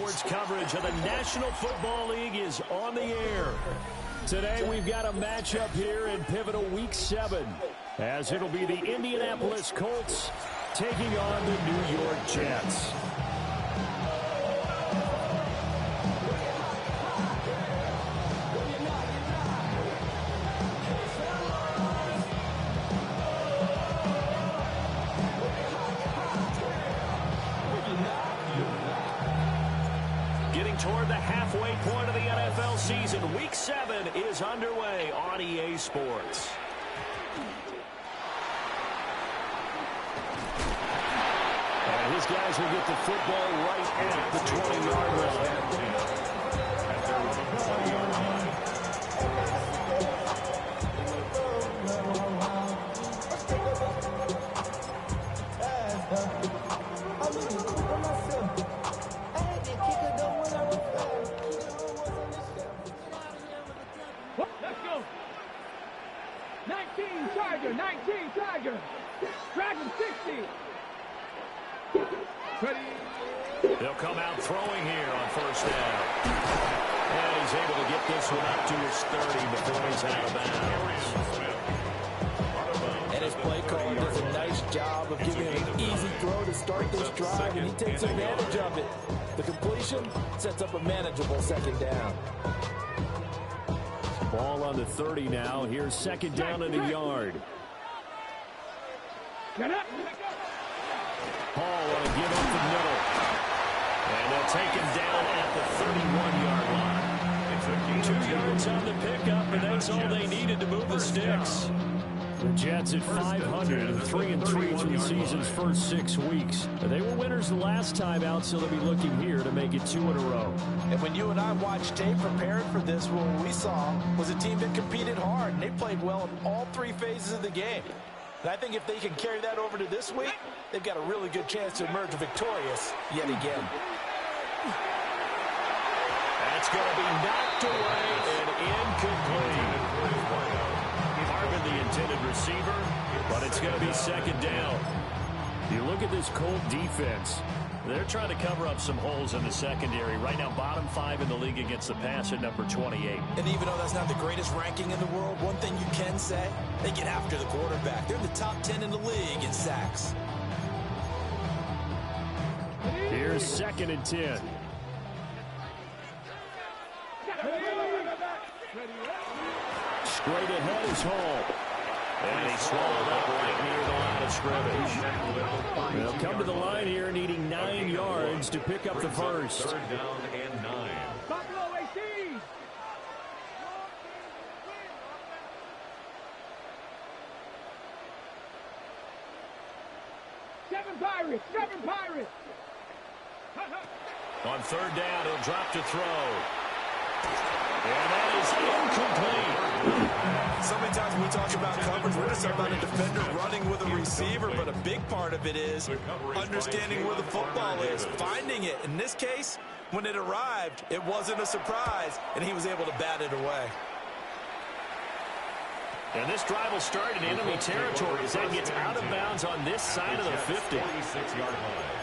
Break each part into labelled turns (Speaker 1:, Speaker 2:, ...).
Speaker 1: Sports coverage of the National Football League is on the air. Today we've got a matchup here in pivotal Week 7, as it'll be the Indianapolis Colts taking on the New York Jets. Toward the halfway point of the NFL season, Week 7 is underway on EA Sports. And his guys will get the football right at the 20-yard line. They'll come out throwing here on first down. And he's able to get this one up to his 30 before he's out of bounds.
Speaker 2: And his play caller does a nice job of giving him an easy throw to start this drive, and he takes advantage of it. The completion sets up a manageable second down.
Speaker 1: Ball on the 30 now. Here's second down and a yard. Hall on a give up the middle. And they'll take him down at the 31-yard line. 2 yards on the pickup, and that's all they needed to move the sticks. The Jets at 500 and 3-3 through the season's first 6 weeks. They were winners the last time out, so they'll be looking here to make it 2 in a row.
Speaker 2: And when you and I watched tape preparing for this, what we saw was a team that competed hard, and they played well in all 3 phases of the game. And I think if they can carry that over to this week, they've got a really good chance to emerge victorious yet again.
Speaker 1: That's going to be knocked away and incomplete. Harvin, the intended receiver, but it's going to be second down. You look at this Colt defense. They're trying to cover up some holes in the secondary. Right now, bottom 5 in the league against the pass at number 28.
Speaker 2: And even though that's not the greatest ranking in the world, one thing you can say, they get after the quarterback. They're in the top 10 in the league in sacks.
Speaker 1: Here's second and 10. Straight ahead is Hall. And he swallowed up right near the line of scrimmage. They'll come to the line here needing 9 yards to pick up the first.
Speaker 3: Third down and 9.
Speaker 4: Buffalo AC. 7 Pirates, 7 Pirates.
Speaker 1: On third down, he'll drop to throw. And that is incomplete.
Speaker 2: So many times when we talk about coverage, we're just talking about a defender running with a receiver, but a big part of it is understanding where the football is, finding it. In this case, when it arrived, it wasn't a surprise, and he was able to bat it away.
Speaker 1: And this drive will start in enemy territory as that gets out of bounds on this side of the 50.
Speaker 3: 46-yard line.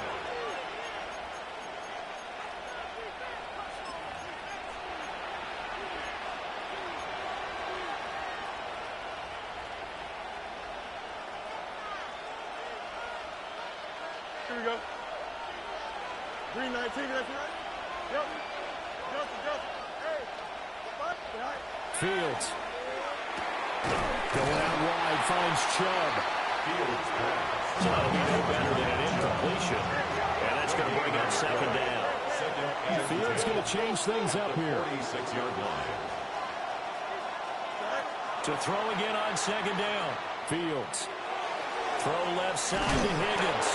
Speaker 5: Here we go. 319, that's right. Yep. Justin. Hey.
Speaker 1: Fields. Going out wide, finds Chubb. So that'll be no better than an incompletion. And that's going to bring up second down. Fields going to change things up here.
Speaker 3: 46-yard line.
Speaker 1: To throw again on second down. Fields. Throw left side to Higgins.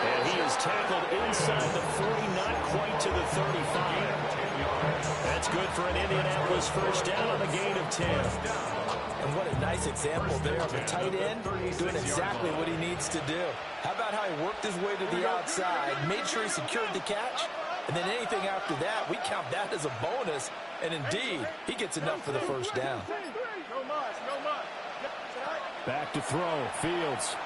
Speaker 1: And he is tackled inside the 40, not quite to the 35. That's good for an Indianapolis first down on a gain of 10.
Speaker 2: And what a nice example there of a tight end doing exactly what he needs to do. How about how he worked his way to the outside, made sure he secured the catch, and then anything after that, we count that as a bonus. And indeed, he gets enough for the first down.
Speaker 1: Back to throw, Fields.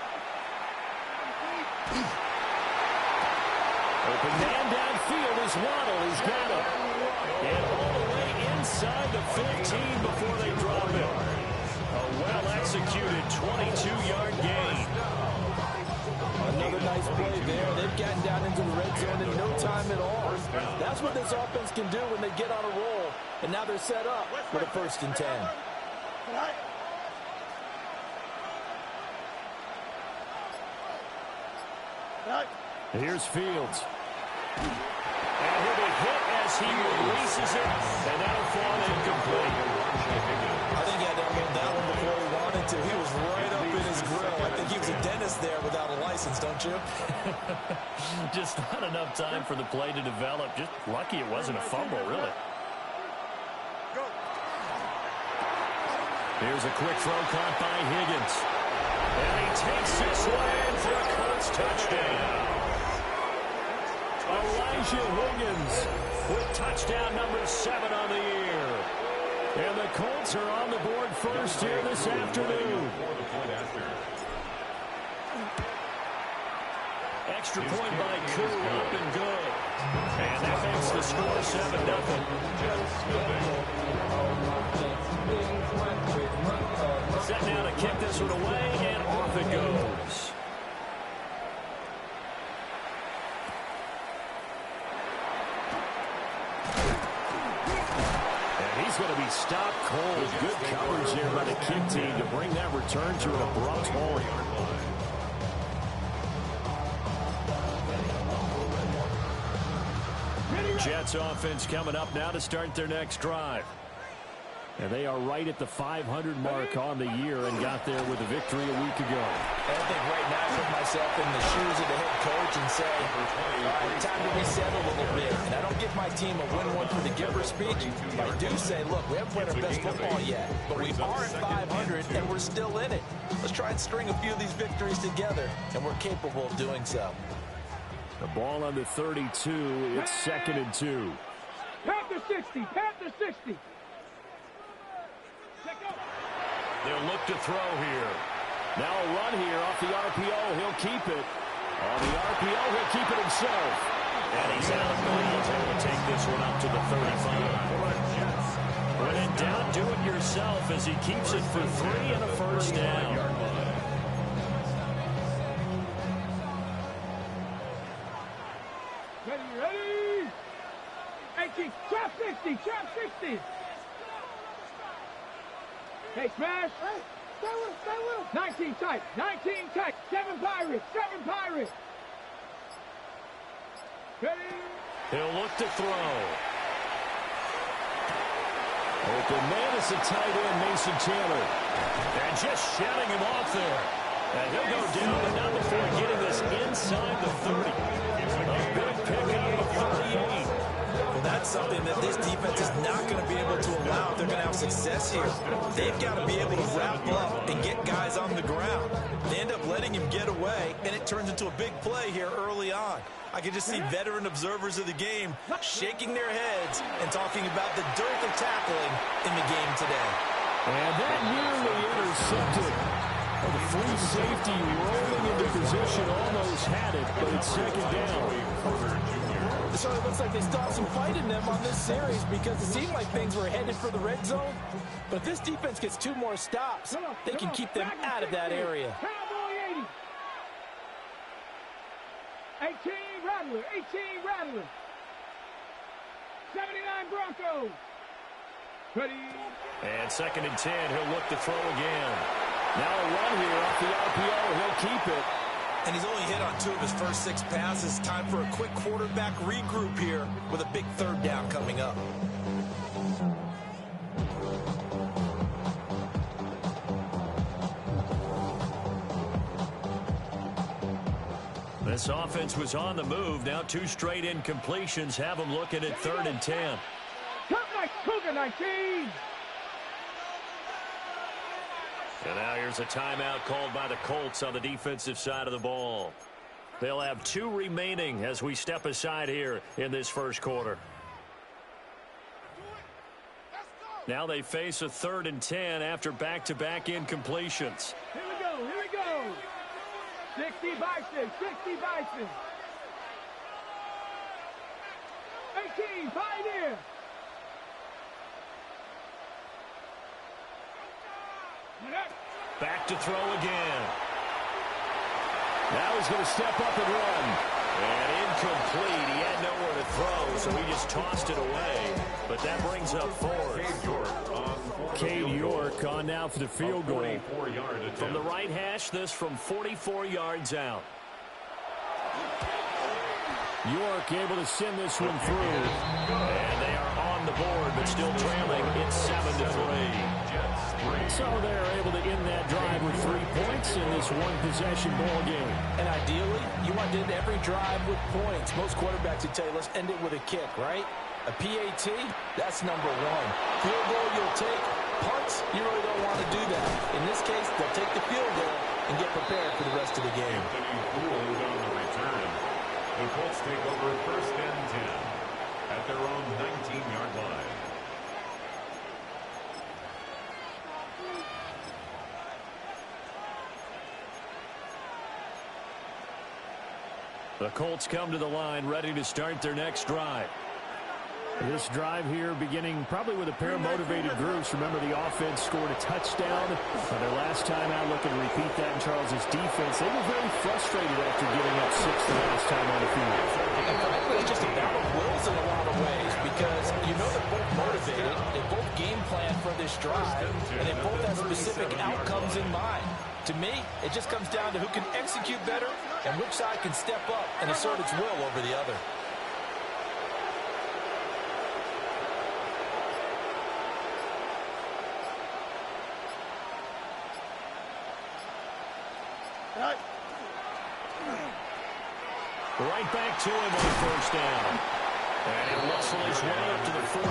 Speaker 1: Open man downfield is Waddle. He's got it. And all the way inside the 15 before they drop it. A well-executed 22-yard gain.
Speaker 2: Another nice play there. They've gotten down into the red zone in no time at all. That's what this offense can do when they get on a roll. And now they're set up for the 1st and 10.
Speaker 1: Here's Fields. And he'll be hit as he releases it. And that'll fall incomplete.
Speaker 2: I think he had to hold that one before he wanted to. He was right up in his grill. I think he was a dentist there without a license, don't you?
Speaker 1: Just not enough time for the play to develop. Just lucky it wasn't a fumble, really. Here's a quick throw caught by Higgins. And he takes this one in for a Colts touchdown. Elijah Higgins with touchdown number 7 on the year. And the Colts are on the board first here this afternoon. Extra point by Koo, up and good. And that makes the score 7-0. Set now to kick this one away, and off it goes. He's going to be stopped cold. Good coverage there by the kick team to bring that return to an abrupt halt. Jets offense coming up now to start their next drive. And they are right at the 500 mark on the year and got there with a victory a week ago.
Speaker 2: I think right now I put myself in the shoes of the head coach and say, all right, time to reset a little bit. And I don't give my team a win one for the giver speech. But I do say, look, we haven't played our best football yet. But we are at 500 and we're still in it. Let's try and string a few of these victories together. And we're capable of doing so.
Speaker 1: The ball on the 32. It's 2nd and 2.
Speaker 4: Panther 60. Panther 60.
Speaker 1: They'll look to throw here. Now a run here off the RPO. He'll keep it. On the RPO, he'll keep it himself. And he's out of bounds. Able to take this one up to the 35. When in doubt, do it yourself as he keeps it for 3 and a first down.
Speaker 4: Ready? 18. Trap 60. Trap 60. Hey, smash. Hey, stay with him. 19 tight. 19 tight. 7 Pirates. 7 Pirates. Ready?
Speaker 1: He'll look to throw. Open man is the tight end, Mason Taylor. And just shutting him off there. And he'll go down, but not before getting this inside the 30. A big pickup of 38.
Speaker 2: Well, that's something that this defense is not going to be able to allow if they're going to have success here. They've got to be able to wrap up and get guys on the ground. They end up letting him get away, and it turns into a big play here early on. I can just see veteran observers of the game shaking their heads and talking about the dearth of tackling in the game today.
Speaker 1: And that nearly intercepted. The free safety rolling into position, almost had it, but it's 2nd down.
Speaker 2: So it looks like they still have some fight in them on this series because it seemed like things were headed for the red zone. But if this defense gets 2 more stops, they can keep them out of that area.
Speaker 4: Cowboy 80. 18 Rattler. 18 Rattler. 79 Broncos. Ready?
Speaker 1: And 2nd and 10. He'll look to throw again. Now a run here off the RPO. He'll keep it.
Speaker 2: And he's only hit on 2 of his first 6 passes. Time for a quick quarterback regroup here with a big 3rd down coming up.
Speaker 1: This offense was on the move. Now 2 straight incompletions have them looking at 3rd and 10.
Speaker 4: Cougar 19.
Speaker 1: And now here's a timeout called by the Colts on the defensive side of the ball. They'll have 2 remaining as we step aside here in this first quarter. Now they face a 3rd and 10 after back-to-back incompletions.
Speaker 4: Here we go. Here we go. 60 Bison. 60 Bison. 19, Pioneer.
Speaker 1: Back to throw again. Now he's going to step up and run. And incomplete. He had nowhere to throw, so he just tossed it away. But that brings up fourth. Cade York on now for the field goal. From the right hash, this from 44 yards out. York able to send this one through. And they are on the board, but still trailing. It's 7-3. So they're able to end that drive with 3 points in this one-possession ball game.
Speaker 2: And ideally, you want to end every drive with points. Most quarterbacks would tell you, let's end it with a kick, right? A PAT, that's number one. Field goal you'll take. Punts, you really don't want to do that. In this case, they'll take the field goal and get prepared for the rest of the game.
Speaker 3: The Colts take over first and 10 at their own 19-yard line.
Speaker 1: The Colts come to the line ready to start their next drive. This drive here beginning probably with a pair of motivated groups. Remember, the offense scored a touchdown their last time out. Looking to repeat that in Charles's defense. They were very frustrated after giving up 6 the last time on the field.
Speaker 2: And frankly, it's just a battle of wills in a lot of ways because you know they're both motivated. They both game plan for this drive, and they both have specific outcomes in mind. To me, it just comes down to who can execute better and which side can step up and assert its will over the other.
Speaker 1: Right back to him on first down. And he'll muscle his way up to the 43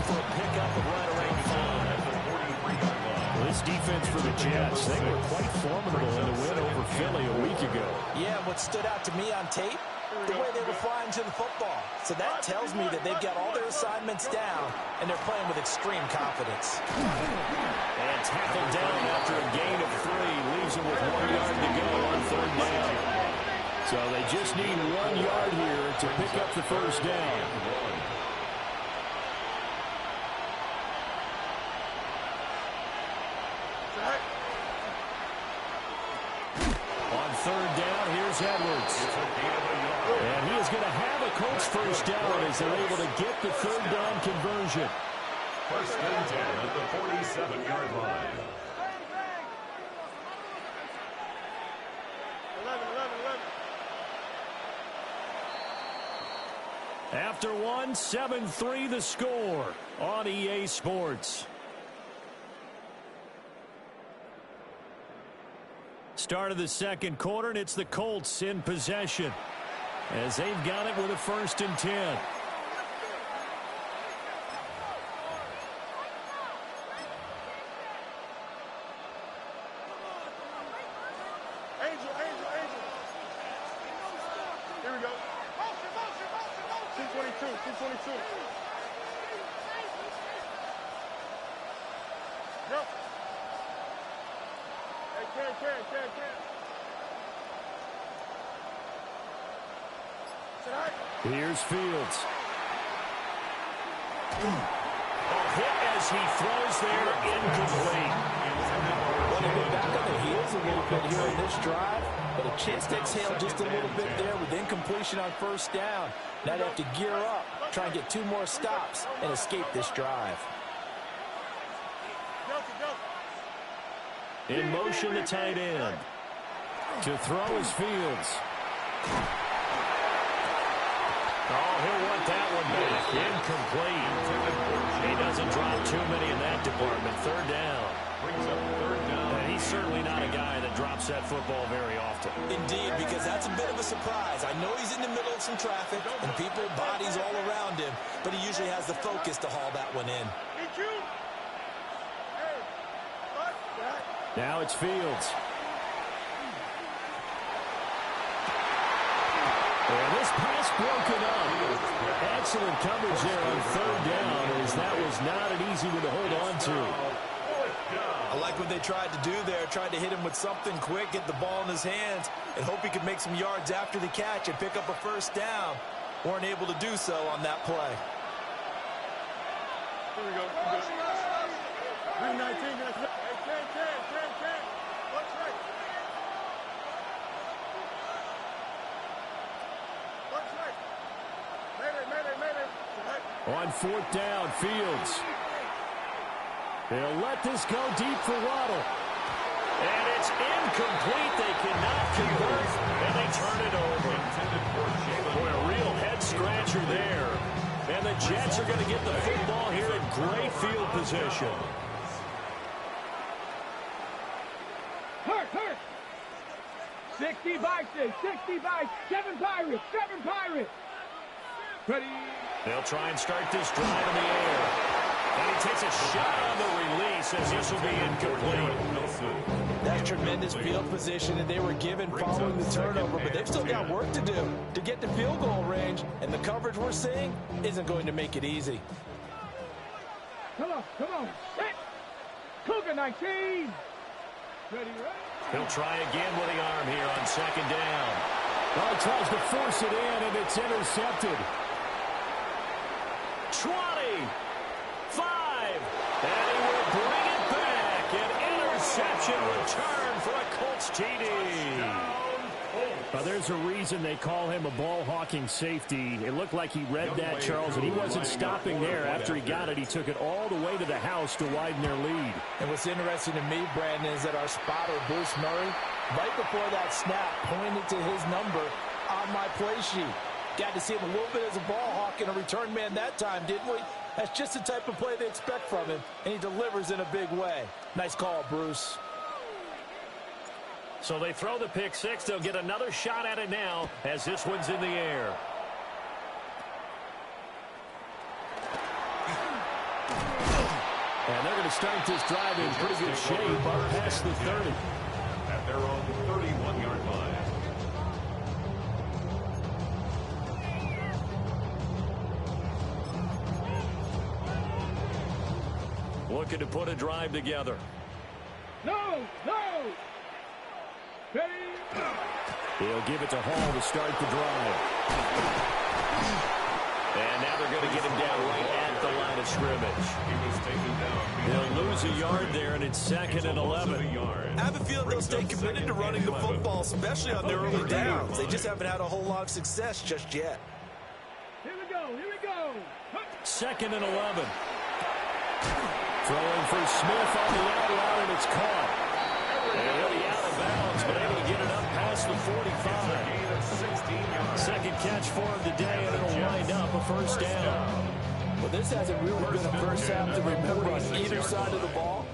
Speaker 1: for a pickup of right around 5. Well, this defense for the Jets, they were quite formidable in the win over Philly a week ago.
Speaker 2: Yeah, what stood out to me on tape, the way they were flying to the football. So that tells me that they've got all their assignments down, and they're playing with extreme confidence.
Speaker 1: And tackled down after a gain of 3. Leaves him with 1 yard to go on third down. So they just need 1 yard here to pick up the first down. On third down, here's Edwards. And he is going to have a Colts first down as they're able to get the third down conversion.
Speaker 3: First and 10 at the 47-yard line.
Speaker 5: 11.
Speaker 1: After 1, 7-3 the score on EA Sports. Start of the second quarter, and it's the Colts in possession as they've got it with a first and 10.
Speaker 5: Angel. Here we go. 222. Yep. Hey, can.
Speaker 1: Here's Fields. Hit as he throws there, incomplete.
Speaker 2: Well, they've been back on their heels a little bit here in this drive, but a chance to exhale just a little bit there with incompletion on first down. Now they have to gear up, try and get 2 more stops, and escape this drive.
Speaker 1: In motion, the tight end. To throw is Fields. Oh, he'll want that one back. Incomplete. He doesn't drop too many in that department. Third down. And he's certainly not a guy that drops that football very often.
Speaker 2: Indeed, because that's a bit of a surprise. I know he's in the middle of some traffic and people, bodies all around him, but he usually has the focus to haul that one in.
Speaker 1: Now it's Fields. And this pass broken up. Excellent coverage there on third down, as that was not an easy one to hold on to.
Speaker 2: I like what they tried to do there, tried to hit him with something quick, get the ball in his hands, and hope he could make some yards after the catch and pick up a first down. weren't able to do so on that play.
Speaker 5: Here we go. 319. Hey, 10. What's right? What's right? Mayday.
Speaker 1: On 4th down, Fields. They'll let this go deep for Waddle. And it's incomplete. They cannot convert, and they turn it over. Boy, a real head-scratcher there. And the Jets are going to get the football here in great field position.
Speaker 4: Hurt. 60 by 6, 60 by 7 Pirates, 7 Pirates. Ready.
Speaker 1: They'll try and start this drive in the air. And he takes a shot on the release as this will be incomplete.
Speaker 2: That's tremendous field position that they were given following the turnover, but they've still got work to do to get to field goal range, and the coverage we're seeing isn't going to make it easy.
Speaker 4: Come on. Hit. Cougar 19. Ready.
Speaker 1: He'll try again with the arm here on 2nd down. Well, he tries to force it in, and it's intercepted. 20. 5. And he will bring it back. An interception return for a Colts TD. Now, there's a reason they call him a ball-hawking safety. It looked like he read that, Charles, and he wasn't stopping there. After he got it, he took it all the way to the house to widen their lead.
Speaker 2: And what's interesting to me, Brandon, is that our spotter, Bruce Murray, right before that snap, pointed to his number on my play sheet. Got to see him a little bit as a ball hawk and a return man that time, didn't we? That's just the type of play they expect from him, and he delivers in a big way. Nice call, Bruce.
Speaker 1: So they throw the pick six. They'll get another shot at it now as this one's in the air. And they're going to start this drive in pretty good shape up past the 30.
Speaker 3: At their own 31-yard line.
Speaker 1: Looking to put a drive together.
Speaker 4: No. Ready.
Speaker 1: He'll give it to Hall to start the drive. And now they're going to get him down right at the line of scrimmage.
Speaker 3: He was taken down.
Speaker 1: They'll lose a yard there, and it's 2nd and 11.
Speaker 2: I have a feeling they'll stay committed to running the football, especially on their early downs. They just haven't had a whole lot of success just yet.
Speaker 4: Here we go.
Speaker 1: 2nd and 11. Throwing for Smith on the out route, and it's caught. And he'll be out of bounds, but able to get it up past the 45. Second catch for him today, and it'll wind up a first down.
Speaker 2: Well, this hasn't really been a first half to remember on either side of the ball,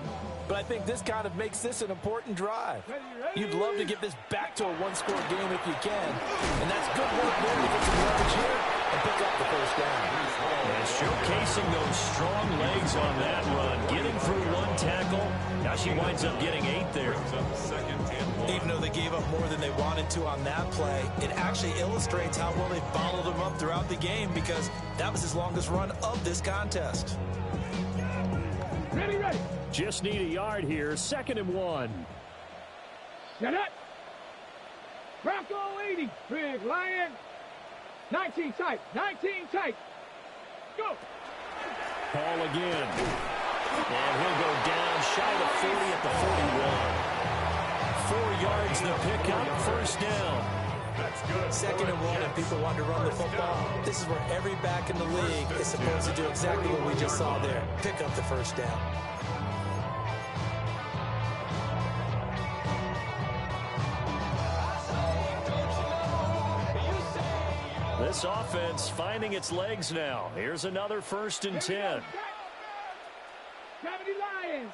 Speaker 2: but I think this kind of makes this an important drive. You'd love to get this back to a one-score game if you can, and that's good work there to get some leverage here and pick up the first down.
Speaker 1: And showcasing those strong legs on that run, getting through one tackle. Now she winds up getting 8 there.
Speaker 2: Even though they gave up more than they wanted to on that play, it actually illustrates how well they followed them up throughout the game because that was his longest run of this contest.
Speaker 4: Ready.
Speaker 1: Just need a yard here. 2nd and 1.
Speaker 4: Set up. Bronco 80. Big Lion. 19 tight. Go.
Speaker 1: Hall again. And he'll go down shy of 40 at the 41. 4 yards the pickup. First down.
Speaker 3: That's good.
Speaker 2: 2nd and 1, and people want to run the football. This is where every back in the league is supposed to do exactly what we just saw there. Pick up the first down.
Speaker 1: This offense finding its legs now. Here's another 1st and 10.
Speaker 4: 70 Lions.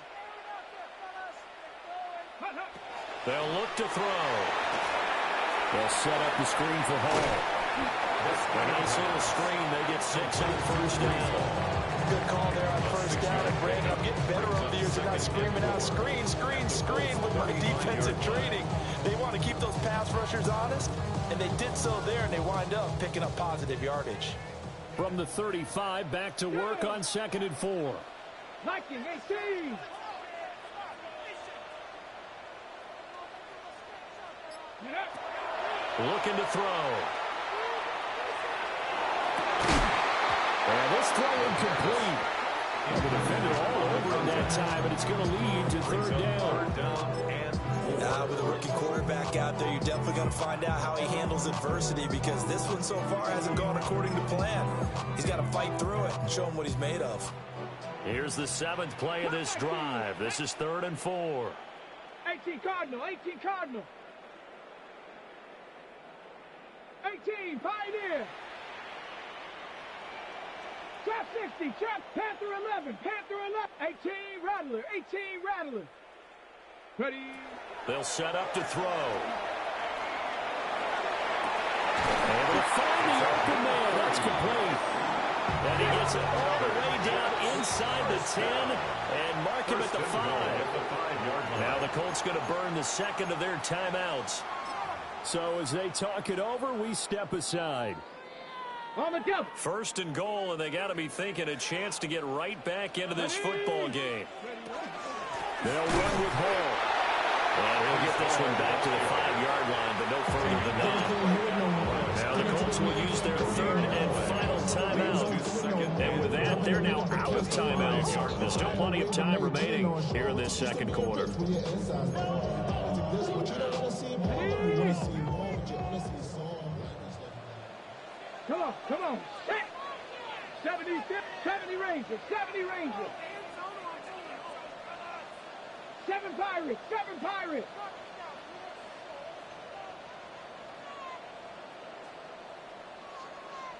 Speaker 1: They'll look to throw. They'll set up the screen for Hall. A nice little screen. They get 6 on first down.
Speaker 2: Good call there on first down. And Brandon, I'm getting better over the years. They're not screaming out, screen with my defensive training. They want to keep those pass rushers honest, and they did so there, and they wind up picking up positive yardage.
Speaker 1: From the 35, back to work on 2nd and 4.
Speaker 4: Liking 18.
Speaker 1: Looking to throw. And this throw incomplete. And the defender all over him that time, and it's going to lead to third down.
Speaker 2: With a rookie quarterback out there, you're definitely going to find out how he handles adversity, because this one so far hasn't gone according to plan. He's got to fight through it and show him what he's made of.
Speaker 1: Here's the 7th play of this drive. This is 3rd and 4.
Speaker 4: 18 Cardinal, 18 Cardinal. 18, Pioneer. Trap 60, Trap Panther 11, Panther 11. 18 Rattler, 18 Rattler. Ready.
Speaker 1: They'll set up to throw. And they'll find the open man. That's complete. And he gets it all the way down inside the 10 and mark him at the 5. Now the Colts going to burn the second of their timeouts. So as they talk it over, we step aside.
Speaker 4: On the go.
Speaker 1: 1st and goal, and they got to be thinking a chance to get right back into this football game. They'll run with Hall. And he'll get this one back to the 5-yard line, but no further than that. Now the Colts will use their 3rd and final timeout. And with that, they're now out of timeouts. There's still plenty of time remaining here in this second quarter.
Speaker 4: Come on. 70 Rangers, 70 Rangers. 7 Pirates, 7 Pirates.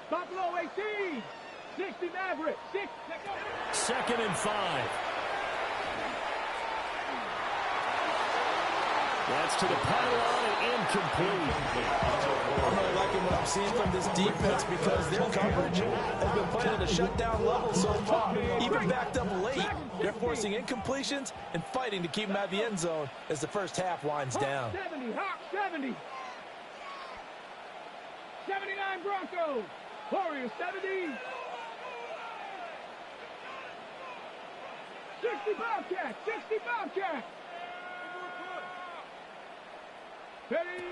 Speaker 4: Buffalo 18, 60 Maverick, 6.
Speaker 1: 2nd and 5. That's to the pylon and incomplete.
Speaker 2: I'm really liking what I'm seeing from this defense, because their coverage has been playing at a shutdown level so far. Even backed up late, they're forcing incompletions and fighting to keep them out of the end zone as the first half winds down.
Speaker 4: 70, Hawk 70. 79 Broncos. Warriors 70. 60 Bobcats, 60 Bobcats. Ready.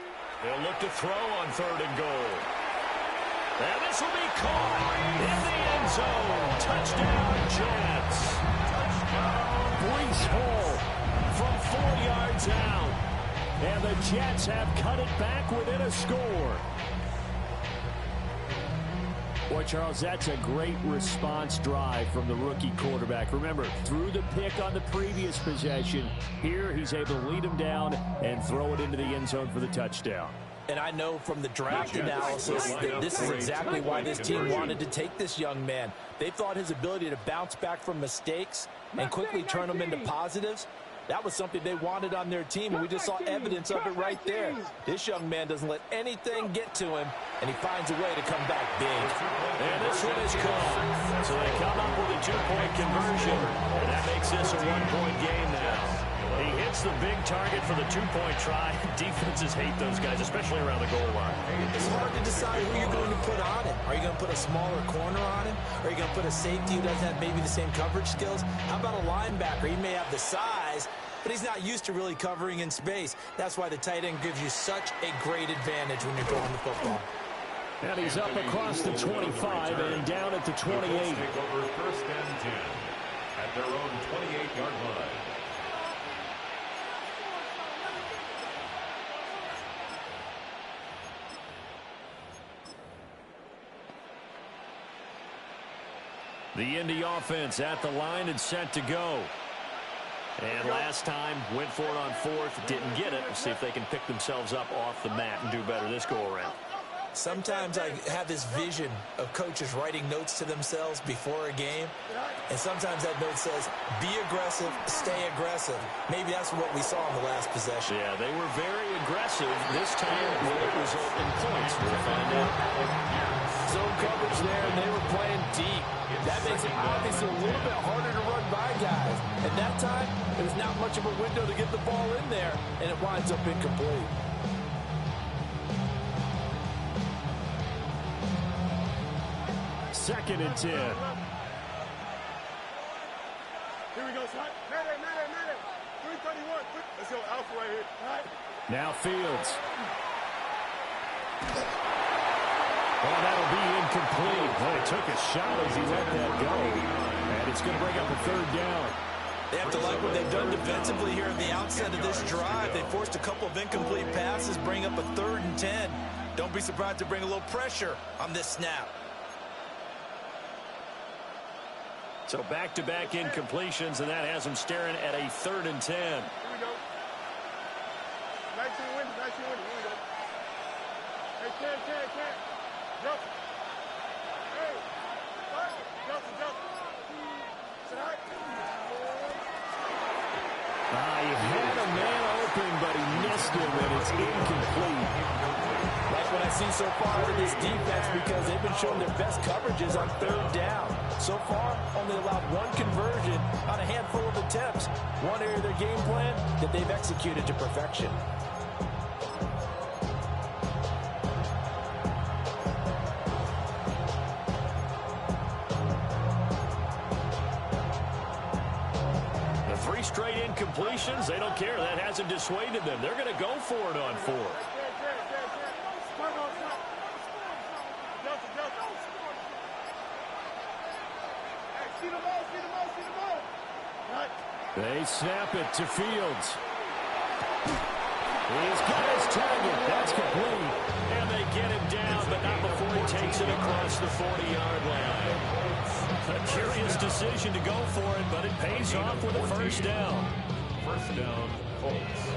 Speaker 1: They'll look to throw on 3rd and goal. And this will be caught in the end zone. Touchdown, Jets. Breece Hall from 4 yards out. And the Jets have cut it back within a score. Boy, Charles, that's a great response drive from the rookie quarterback. Remember, threw the pick on the previous possession. Here, he's able to lead him down and throw it into the end zone for the touchdown.
Speaker 2: And I know from the draft analysis that this is exactly why this team wanted to take this young man. They thought his ability to bounce back from mistakes and quickly turn them into positives, that was something they wanted on their team, and we just saw evidence of it right there. This young man doesn't let anything get to him, and he finds a way to come back big.
Speaker 1: And this one is caught. So they come up with a 2-point conversion, and that makes this a 1-point game now. He hits the big target for the 2-point try. Defenses hate those guys, especially around the goal line.
Speaker 2: It's hard to decide who you're going to put on him. Are you going to put a smaller corner on him? Or are you going to put a safety who doesn't have maybe the same coverage skills? How about a linebacker? He may have the size, but he's not used to really covering in space. That's why the tight end gives you such a great advantage when you're throwing the football.
Speaker 1: And he's up across the 25 and down at the 28.
Speaker 3: Take over 1st and 10 at their own 28-yard line.
Speaker 1: The Indy offense at the line and set to go. And last time, went for it on 4th, didn't get it. We'll see if they can pick themselves up off the mat and do better this go-around.
Speaker 2: Sometimes I have this vision of coaches writing notes to themselves before a game, and sometimes that note says, be aggressive, stay aggressive. Maybe that's what we saw in the last possession.
Speaker 1: Yeah, they were very aggressive. This time, will it result in points? We'll find out.
Speaker 2: Zone coverage there, and they were playing deep. That makes it obviously a little bit harder to run by guys. And that time, there's not much of a window to get the ball in there, and it winds up incomplete.
Speaker 1: Second and 10.
Speaker 5: Here we go, son. Mayday. 331. Let's go Alpha right here. All right.
Speaker 1: Now Fields. Well, that'll be incomplete. Well, he took a shot as he let that go. And it's going to bring up a third down.
Speaker 2: They have to like what they've done defensively here at the outset of this drive. They forced a couple of incomplete passes, bring up a 3rd and 10. Don't be surprised to bring a little pressure on this snap.
Speaker 1: So back-to-back incompletions, and that has them staring at a 3rd and 10.
Speaker 5: Here we go. 19 wins, 19 wins. Here we go. Hey, Ken. Jump. Hey. Jump. Sit high.
Speaker 1: He had a man open, but he missed him, and it's incomplete.
Speaker 2: Like what I see so far out of this defense, because they've been showing their best coverages on 3rd down. So far, only allowed 1 conversion on a handful of attempts. One area of their game plan that they've executed to perfection.
Speaker 1: The 3 straight incompletions, they don't care. That hasn't dissuaded them. They're going to go for it on 4th. They snap it to Fields. He's got his target. That's complete. And they get him down, but not before he takes it across the 40-yard line. A curious decision to go for it, but it pays off with a first down.
Speaker 3: First down, Colts.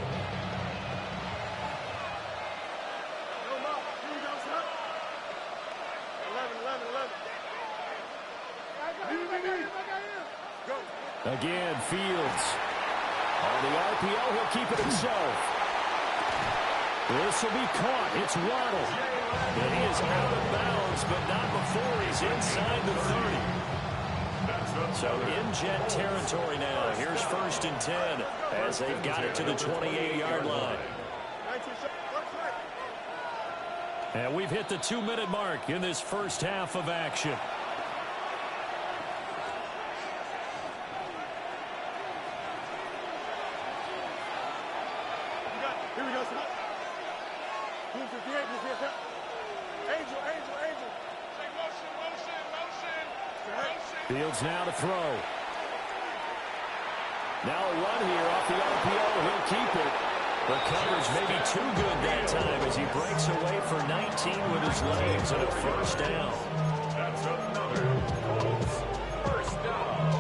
Speaker 1: Again, Fields. On the RPO, he'll keep it himself. This will be caught. It's Waddle. And he is out of bounds, but not before he's inside the 30. So in jet territory now. Here's 1st and 10 as they've got it to the 28-yard line. And we've hit the 2-minute mark in this first half of action.
Speaker 5: Here we go, son. 58, Angel. Say motion.
Speaker 1: Fields now to throw. Now a run here off the RPO. He'll keep it. The coverage may be too good that time as he breaks away for 19 with his legs and a first down.
Speaker 3: That's another Colts first down.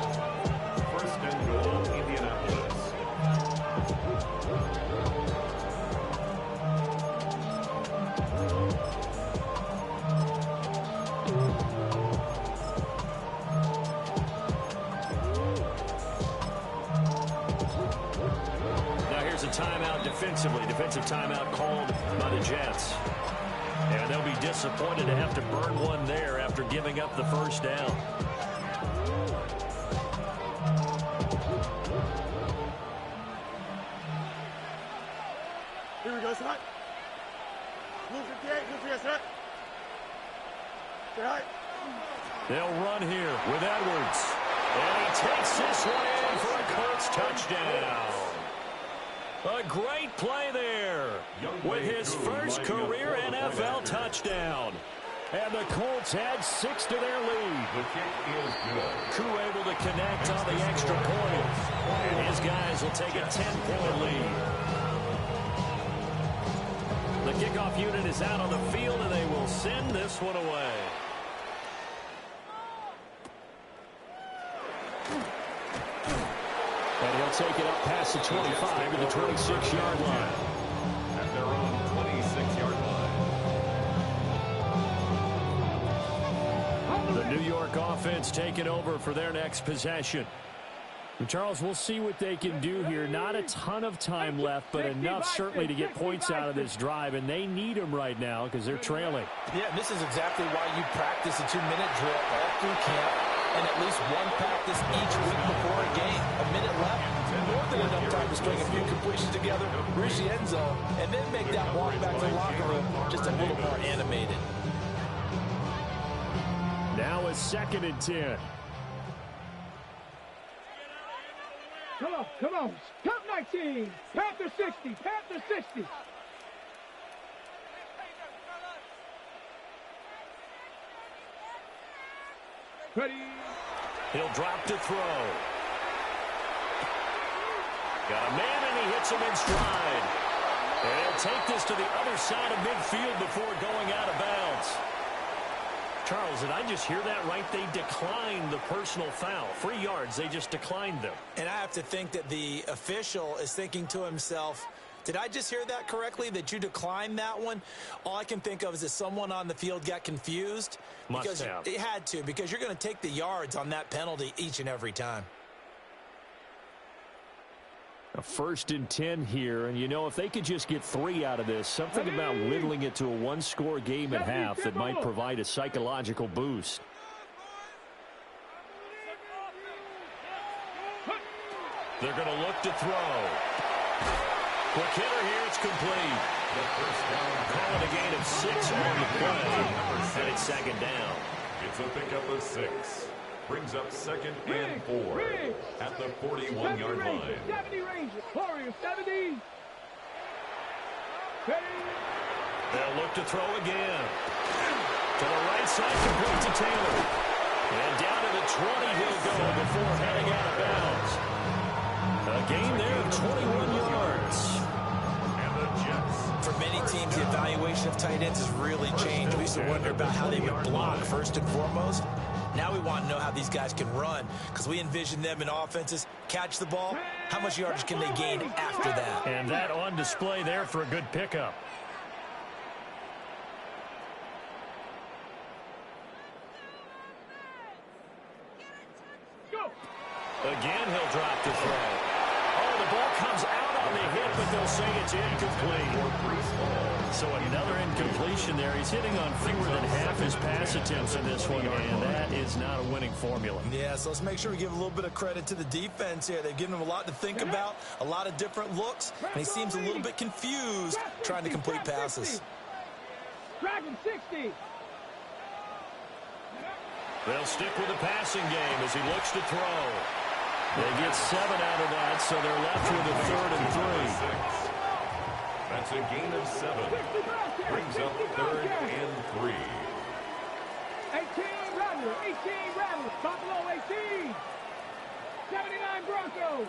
Speaker 3: First and goal, Indianapolis.
Speaker 1: Timeout defensively. Defensive timeout called by the Jets. And they'll be disappointed to have to burn one there after giving up the first down.
Speaker 5: Here we go, son. Blue 58, son. Say hi.
Speaker 1: They'll run here with Edwards. And he takes this one in for a Colts touchdown. A great play there with his first career NFL touchdown. And the Colts add 6 to their lead.
Speaker 3: The kick is good.
Speaker 1: Koo able to connect on the extra point. And his guys will take a 10-point lead. The kickoff unit is out on the field, and they will send this one away. And he'll take it up past the 25 to the 26-yard line.
Speaker 3: At their own 26-yard line.
Speaker 1: The New York offense taking over for their next possession. And Charles, we'll see what they can do here. Not a ton of time left, but enough certainly to get points out of this drive, and they need them right now because they're trailing.
Speaker 2: Yeah, this is exactly why you practice a 2-minute drill all through camp and at least one practice each week before a game. A minute left, more than enough time to string a few completions together, reach the end zone, and then make that walk back to the locker room just a little more animated.
Speaker 1: Now a 2nd and 10.
Speaker 4: Come on. Top 19. Panther 60. Panther 60. Ready.
Speaker 1: He'll drop to throw. Got a man, and he hits him in stride. And he'll take this to the other side of midfield before going out of bounds. Charles, did I just hear that right? They declined the personal foul. 3 yards, they just declined them.
Speaker 2: And I have to think that the official is thinking to himself, did I just hear that correctly, that you declined that one? All I can think of is that someone on the field got confused.
Speaker 1: Must have.
Speaker 2: It had to, because you're going to take the yards on that penalty each and every time.
Speaker 1: A 1st and 10 here, and you know, if they could just get 3 out of this, something about whittling it to a 1-score game at half that might provide a psychological boost. They're going to look to throw. Quick hitter here, it's complete. Calling a gain of 6 on the play, and it's 2nd down.
Speaker 3: It's a pickup of 6. Brings up 2nd and 4 at the 41-yard line.
Speaker 4: 70 Rangers. Warriors 70.
Speaker 1: They'll look to throw again. To the right side, complete to Taylor. And down to the 20 he'll go before heading out of bounds. A gain there of 21 yards.
Speaker 3: And the Jets.
Speaker 2: For many teams, the evaluation of tight ends has really changed. We used to wonder about how they would block first and foremost. Now we want to know how these guys can run, because we envision them in offenses catch the ball. How much yardage can they gain after that?
Speaker 1: And that on display there for a good pickup. Again, he'll drop to throw. Oh, the ball comes out on the hit, but they'll say it's incomplete. So another incompletion there. He's hitting on fewer than half his pass attempts in this one, and that is not a winning formula.
Speaker 2: Yeah, so let's make sure we give a little bit of credit to the defense here. They've given him a lot to think about, a lot of different looks, and he seems a little bit confused trying to complete passes.
Speaker 4: Dragon 60.
Speaker 1: They'll stick with the passing game as he looks to throw. They get 7 out of that, so they're left with a 3rd and 3.
Speaker 3: That's a gain of 7. Brings up 3rd and 3.
Speaker 4: 18 Rattler. 18 Rattler. Buffalo 18. 79 Broncos.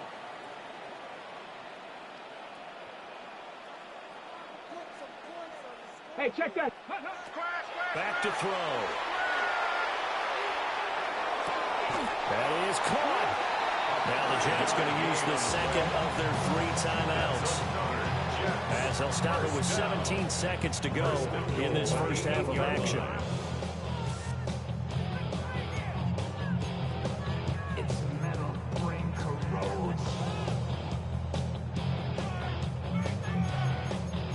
Speaker 4: Hey, check that.
Speaker 1: Back to throw. That is caught. Now the Jets going to use the 2nd of their 3 timeouts. As they'll stop it with 17 seconds to go in this first half of action.
Speaker 6: Its metal brain corrodes.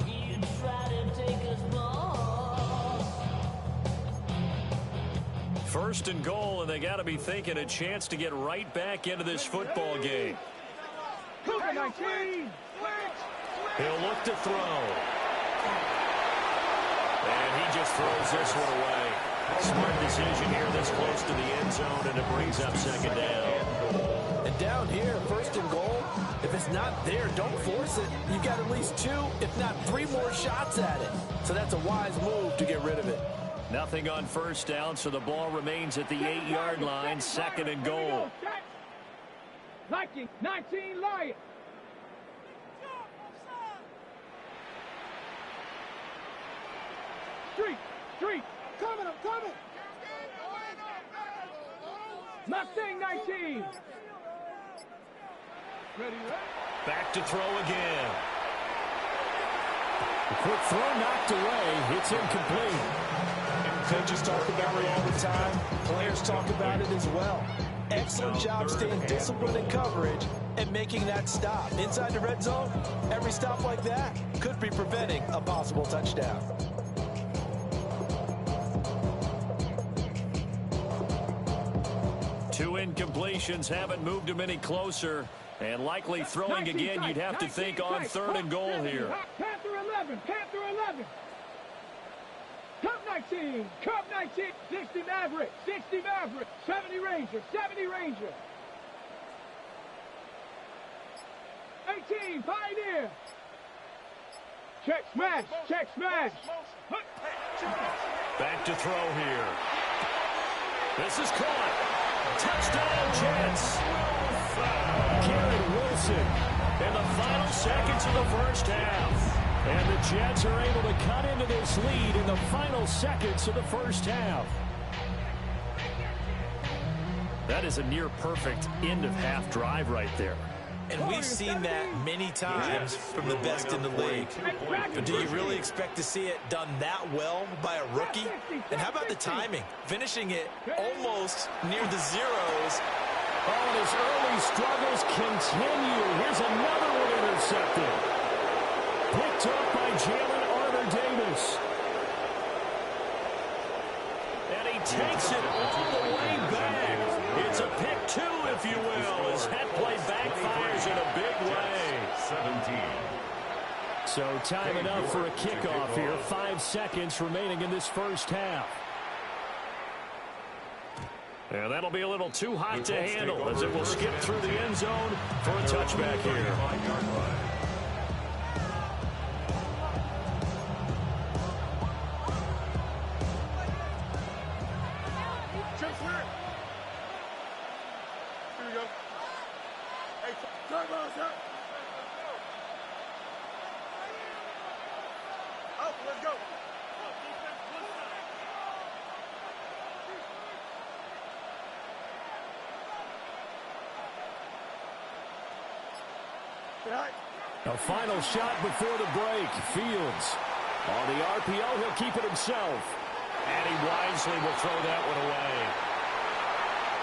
Speaker 6: You try to take us boss.
Speaker 1: 1st and goal, and they got to be thinking a chance to get right back into this football game.
Speaker 4: Cougar 19.
Speaker 1: He'll look to throw. And he just throws this one away. Smart decision here this close to the end zone, and it brings up 2nd down.
Speaker 2: And down here, 1st and goal, if it's not there, don't force it. You've got at least 2, if not 3 more shots at it. So that's a wise move to get rid of it.
Speaker 1: Nothing on 1st down, so the ball remains at the 8-yard line, 2nd and goal.
Speaker 4: Liking 19 Lions. Street. I'm coming. Mustang 19. Ready.
Speaker 1: Back to throw again.
Speaker 2: The quick throw knocked away. It's incomplete. Coaches talk about it all the time. Players talk about it as well. Excellent job staying disciplined in coverage and making that stop. Inside the red zone, every stop like that could be preventing a possible touchdown.
Speaker 1: Two incompletions haven't moved him any closer. And likely throwing again, you'd have to think on 3rd and goal here.
Speaker 4: Panther 11. Cup 19. 60 Maverick. 70 Ranger. 18 Pioneer. Check smash.
Speaker 1: Back to throw here. This is caught. Touchdown, Jets. Garrett Wilson in the final seconds of the first half. And the Jets are able to cut into this lead in the final seconds of the first half. That is a near-perfect end-of-half drive right there.
Speaker 2: And we've seen that many times from the best in the league. But do you really expect to see it done that well by a rookie? And how about the timing? Finishing it almost near the zeros.
Speaker 1: Oh, and his early struggles continue. Here's another one intercepted. Picked up by Jalen Arthur-Davis. And he takes it all the way back. It's a pick two, if you will, as that play backfires in a big way.
Speaker 3: 17.
Speaker 1: So time up for a kickoff here. 5 seconds remaining in this first half. And that'll be a little too hot to handle as it will skip through the end zone for a touchback here. A final shot before the break. Fields on the RPO. He'll keep it himself. And he wisely will throw that one away.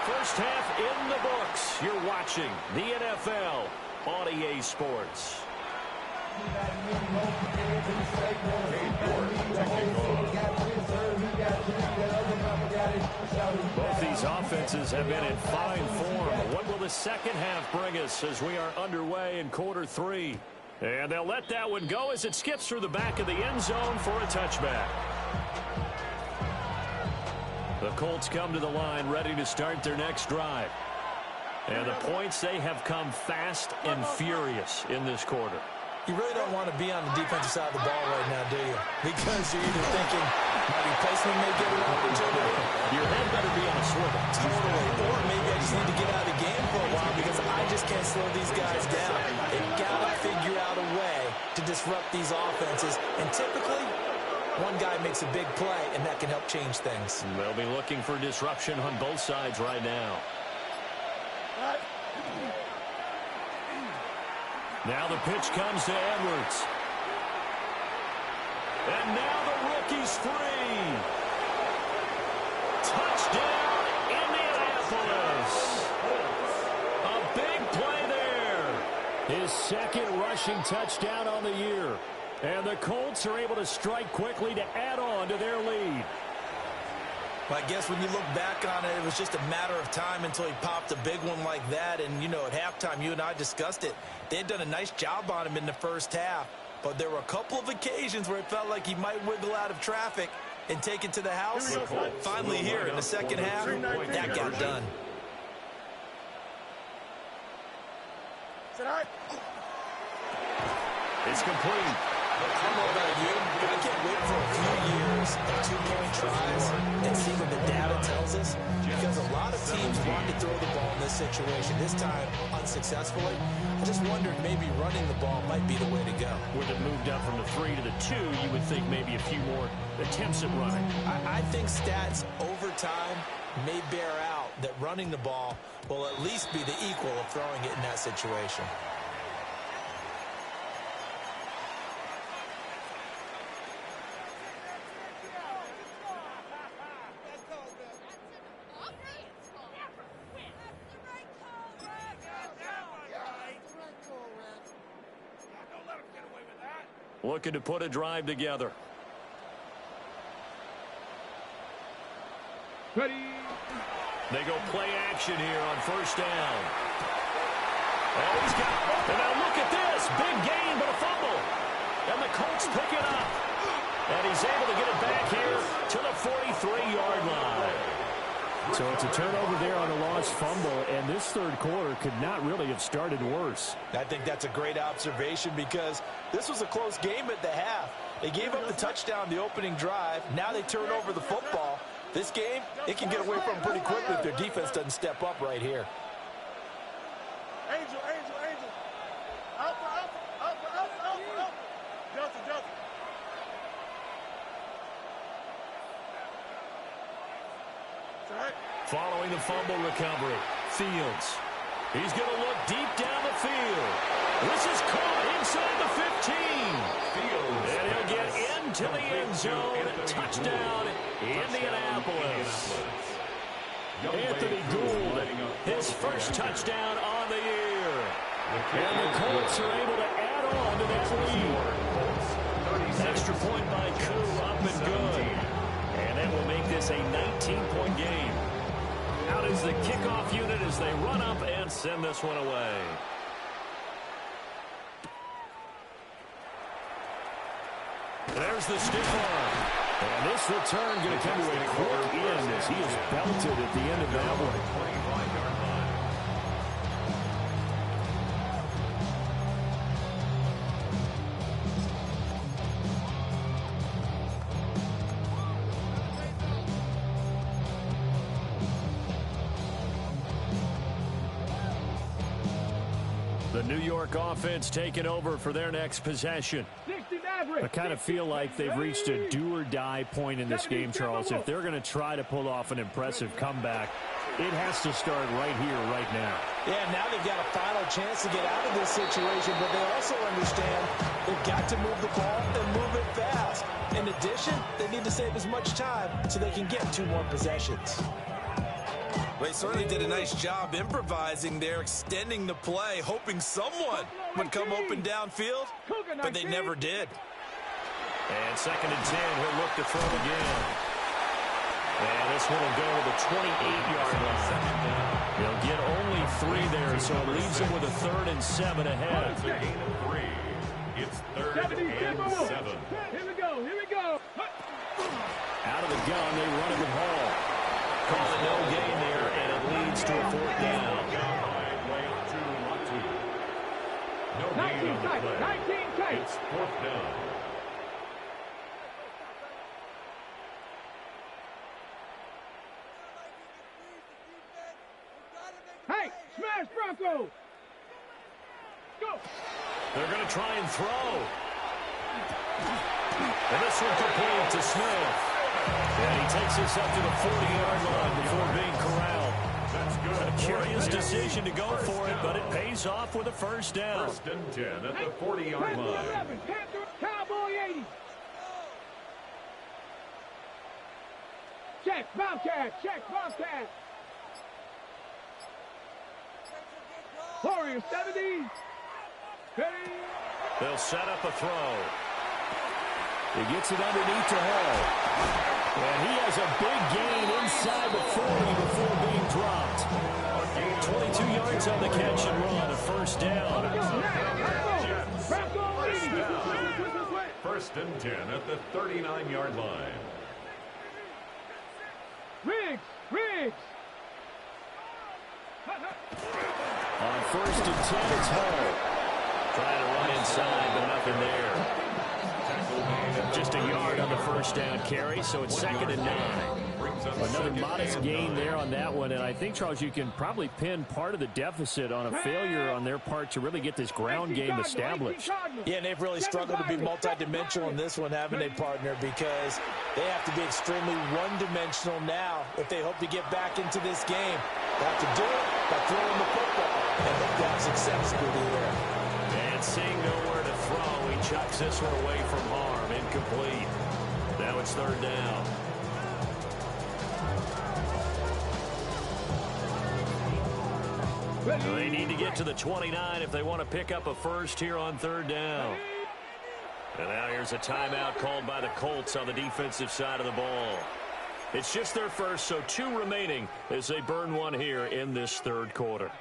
Speaker 1: First half in the books. You're watching the NFL on EA Sports. Both these offenses have been in fine form. What will the second half bring us as we are underway in quarter 3? And they'll let that one go as it skips through the back of the end zone for a touchback. The Colts come to the line ready to start their next drive. And the points, they have come fast and furious in this quarter.
Speaker 2: You really don't want to be on the defensive side of the ball right now, do you? Because you're either thinking my replacement may get an opportunity.
Speaker 1: Your head better be on a swivel.
Speaker 2: Totally. Or maybe I just need to get out of the game for a while because I just can't slow these guys down. They've got to figure out a way to disrupt these offenses. And typically, one guy makes a big play, and that can help change things.
Speaker 1: They'll be looking for disruption on both sides right now. Now the pitch comes to Edwards. And now the rookie's free. Touchdown, Indianapolis. A big play there. His second rushing touchdown on the year. And the Colts are able to strike quickly to add on to their lead.
Speaker 2: Well, I guess when you look back on it, it was just a matter of time until he popped a big one like that. And, you know, at halftime, you and I discussed it. They had done a nice job on him in the first half. But there were a couple of occasions where it felt like he might wiggle out of traffic and take it to the house. Finally here in the second half, that got done.
Speaker 1: It's complete.
Speaker 2: I don't know about you, but I can't wait for a few years of two-point tries and see what the data tells us. Because a lot of teams want to throw the ball in this situation, this time unsuccessfully. I just wondered maybe running the ball might be the way to go.
Speaker 1: With it moved up from the 3 to the 2, you would think maybe a few more attempts at running.
Speaker 2: I think stats over time may bear out that running the ball will at least be the equal of throwing it in that situation.
Speaker 1: Looking to put a drive together.
Speaker 4: Ready.
Speaker 1: They go play action here on first down. Oh, he's got it. And now look at this. Big gain, but a fumble. And the Colts pick it up. And he's able to get it back here to the 43-yard line. So it's a turnover there on a lost fumble, and this third quarter could not really have started worse.
Speaker 2: I think that's a great observation because this was a close game at the half. They gave up the touchdown the opening drive. Now they turn over the football. This game, it can get away from them pretty quickly if their defense doesn't step up right here.
Speaker 5: Angel, Angel, Angel. Alpha, Alpha, Alpha, Alpha, Alpha, Alpha. Delta, Delta.
Speaker 1: Following the fumble recovery, Fields. He's going to look deep down the field. This is caught inside the 15. And he'll get into the end zone. Touchdown, Indianapolis. Anthony Gould, his first touchdown on the year. And the Colts are able to add on to that lead. Extra point by Koo, up and good. And that will make this a 19-point game. Out is the kickoff unit as they run up and send this one away. There's the stiff arm. And this return going to come to a quick end as he is belted at the end of that one. The New York offense taking over for their next possession. I kind of feel like they've reached a do-or-die point in this game, Charles. If they're going to try to pull off an impressive comeback, it has to start right here, right now.
Speaker 2: Yeah, now they've got a final chance to get out of this situation, but they also understand they've got to move the ball and move it fast. In addition, they need to save as much time so they can get 2 more possessions.
Speaker 7: They certainly did a nice job improvising there, extending the play, hoping someone would come open downfield, but they never did.
Speaker 1: And 2nd and 10, he'll look to throw again. And this one will go to the 28-yard line. He'll get only 3 there, so it leaves him with a 3rd and 7 ahead.
Speaker 3: It's a gain of 3. It's 3rd and 7.
Speaker 4: Here we go, here we go.
Speaker 1: Out of the gun, they run it with Hall. Call it no gain there, and it leads to a 4th down.
Speaker 3: No gain on the play.
Speaker 4: 19 tight.
Speaker 3: It's 4th down.
Speaker 4: Hey, smash Bronco. Go.
Speaker 1: They're going to try and throw. And this one complete to Smith. And he takes this up to the 40-yard line before being corralled.
Speaker 3: That's good.
Speaker 1: A curious decision to go for it, but it pays off with a 1st down.
Speaker 3: 1st and 10 at the 40-yard
Speaker 4: Panther
Speaker 3: line.
Speaker 4: 11, Panther, Cowboy 80. Check, Bobcat, check, Bobcat. Warrior 70. Ready.
Speaker 1: They'll set up a throw. He gets it underneath to Hall. And he has a big gain inside the 40 before being dropped. 22 yards on the catch and run, a 1st down.
Speaker 3: 1st and 10 at the 39-yard line.
Speaker 4: Riggs, Riggs.
Speaker 1: On 1st and 10, it's Hall. Trying to run inside, but nothing there. Just a yard on the 1st down carry, so it's 2nd and 9. Another modest gain there on that one, and I think, Charles, you can probably pin part of the deficit on a failure on their part to really get this ground game established.
Speaker 2: Yeah, and they've really struggled to be multidimensional in this one, haven't they, partner? Because they have to be extremely one-dimensional now if they hope to get back into this game. They have to do it by throwing the football, and hope to have success through the air.
Speaker 1: And seeing nowhere to throw, he chucks this one away from harm. Incomplete. Now it's 3rd down. They need to get to the 29 if they want to pick up a 1st here on 3rd down. And now here's a timeout called by the Colts on the defensive side of the ball. It's just their 1st, so 2 remaining as they burn one here in this 3rd quarter.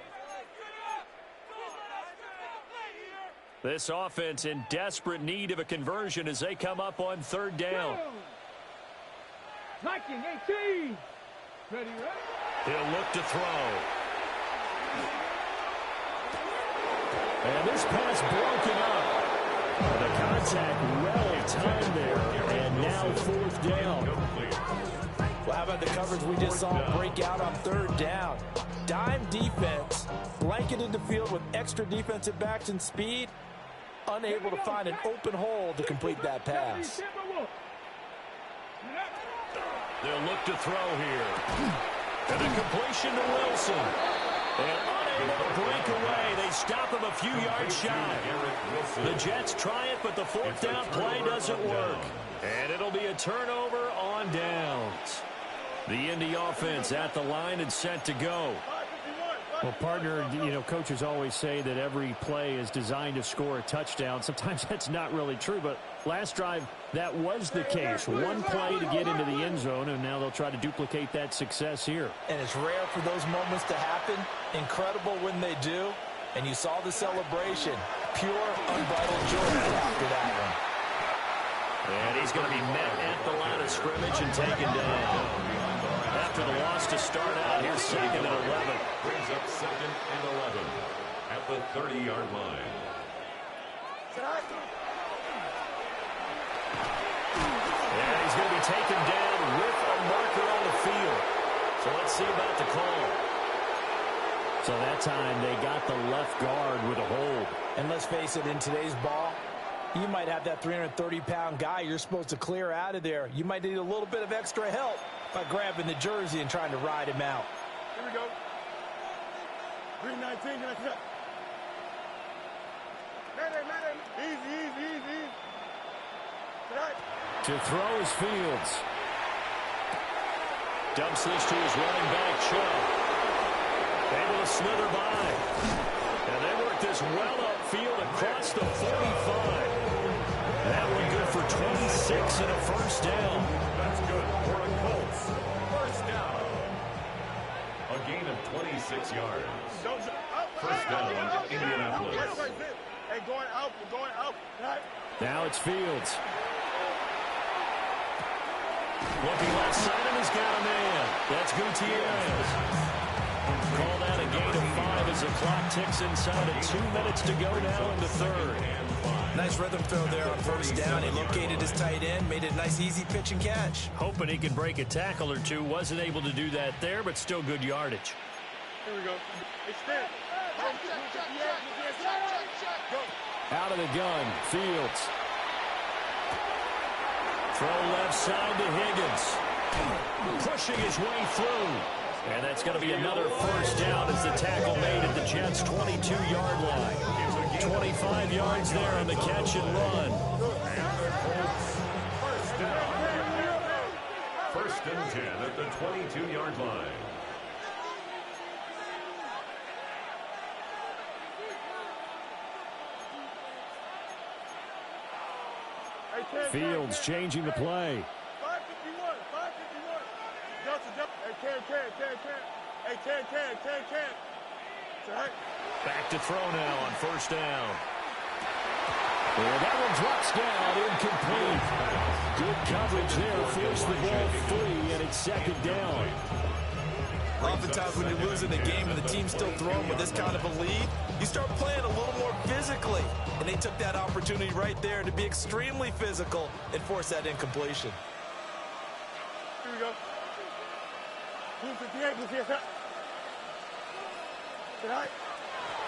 Speaker 1: This offense in desperate need of a conversion as they come up on 3rd down.
Speaker 4: Viking 18. Ready, ready.
Speaker 1: He'll look to throw. And this pass broken up. The contact well timed there, and now 4th down.
Speaker 2: Well, how about the coverage we just saw break out on third down? Dime defense, blanketed the field with extra defensive backs and speed, unable to find an open hole to complete that pass.
Speaker 1: They'll look to throw here. And a completion to Wilson. And unable to break away. They stop him a few yards shy. The Jets try it, but the fourth down play doesn't work. And it'll be a turnover on downs. The Indy offense at the line and set to go.
Speaker 8: Well, partner, you know, coaches always say that every play is designed to score a touchdown. Sometimes that's not really true, but last drive, that was the case. One play to get into the end zone, and now they'll try to duplicate that success here.
Speaker 2: And it's rare for those moments to happen. Incredible when they do. And you saw the celebration. Pure, unbridled joy after that one.
Speaker 1: And he's going to be met at the line of scrimmage and taken down. After the loss to start out, here's second and 11.
Speaker 3: Brings up second and 11 at the 30-yard line.
Speaker 1: And he's going to be taken down with a marker on the field. So let's see about the call.
Speaker 8: So that time they got the left guard with a hold.
Speaker 2: And let's face it, in today's ball, you might have that 330-pound guy you're supposed to clear out of there. You might need a little bit of extra help by grabbing the jersey and trying to ride him out.
Speaker 5: Here we go. 319, get up. Madden. Easy.
Speaker 8: To throw is Fields.
Speaker 1: Dumps this to his running back, Chubb. Able to slither by. And they work this well upfield across the 45. That one good for 26 and a first down.
Speaker 3: That's good for a Colts. First down. A gain of 26 yards. First down, Indianapolis.
Speaker 5: Hey, going out.
Speaker 8: Now it's Fields.
Speaker 1: Looking left side, and he's got a man. That's Gutierrez. Call that a gain of 5 as the clock ticks inside of 2 minutes to go now into third.
Speaker 2: Nice rhythm throw there on first down. He located his tight end, made it a nice easy pitch and catch.
Speaker 8: Hoping he could break a tackle or two. Wasn't able to do that there, but still good yardage.
Speaker 5: Here we go. Extend.
Speaker 8: Out of the gun, Fields.
Speaker 1: Throw left side to Higgins. Pushing his way through. And that's going to be another first down as the tackle made at the Jets' 22-yard line. 25 yards there on the catch and run.
Speaker 3: First and 10 at the 22-yard line.
Speaker 8: Fields changing the play.
Speaker 5: 551. Delta. Hey, 10.
Speaker 1: Back to throw now on first down.
Speaker 8: And that one drops down, incomplete. Good coverage there, forced the ball free, and it's second down.
Speaker 7: Oftentimes when you're losing the game and the team's still throwing with this kind of a lead, you start playing a little more physically. And they took that opportunity right there to be extremely physical and force that incompletion.
Speaker 5: Here we go. 258.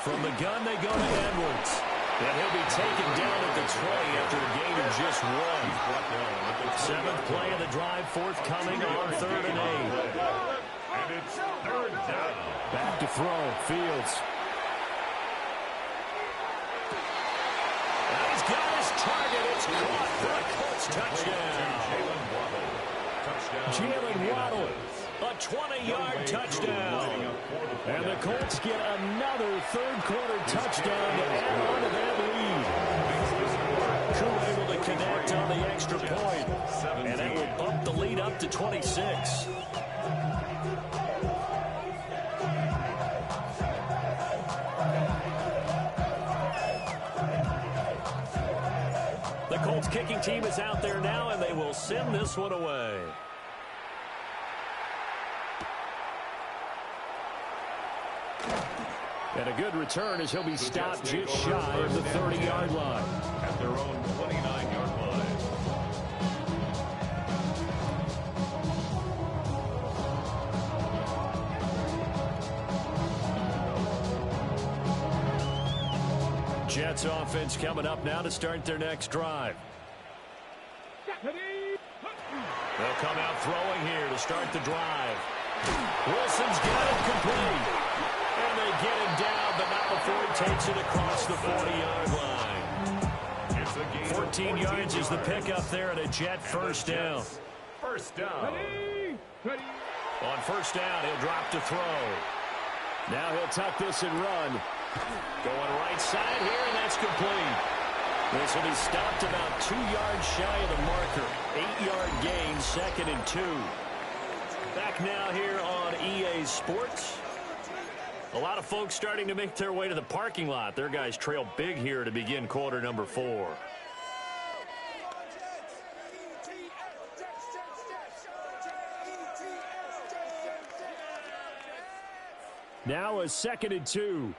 Speaker 1: From the gun, they go to Edwards. And he'll be taken down at the 20 after a gain of just 1. Seventh play of the drive, forthcoming on 3rd and 8.
Speaker 3: And it's third down.
Speaker 8: Back to throw, Fields.
Speaker 1: And he's got his target. It's caught for a Colts touchdown. Jalen Waddle, a 20-yard touchdown. And the Colts get another third-quarter touchdown to add on to that lead. Crew able to connect on the extra point. And that will bump the lead up to 26. The Colts kicking team is out there now, and they will send this one away.
Speaker 8: And a good return as he'll be stopped just shy of the 30-yard line.
Speaker 3: At their own 29-yard line.
Speaker 8: Jets offense coming up now to start their next drive. They'll come out throwing here to start the drive. Wilson's got it complete. And they get him down, but not before he takes it across the 40-yard line. 14 yards is the pickup there at a Jet first down.
Speaker 3: First down.
Speaker 8: On first down, he'll drop to throw. Now he'll tuck this and run. Going right side here, and that's complete. This will be stopped about 2 yards shy of the marker. 8-yard gain, 2nd and 2. Back now here on EA Sports. A lot of folks starting to make their way to the parking lot. Their guys trail big here to begin quarter number 4. Now a 2nd and 2.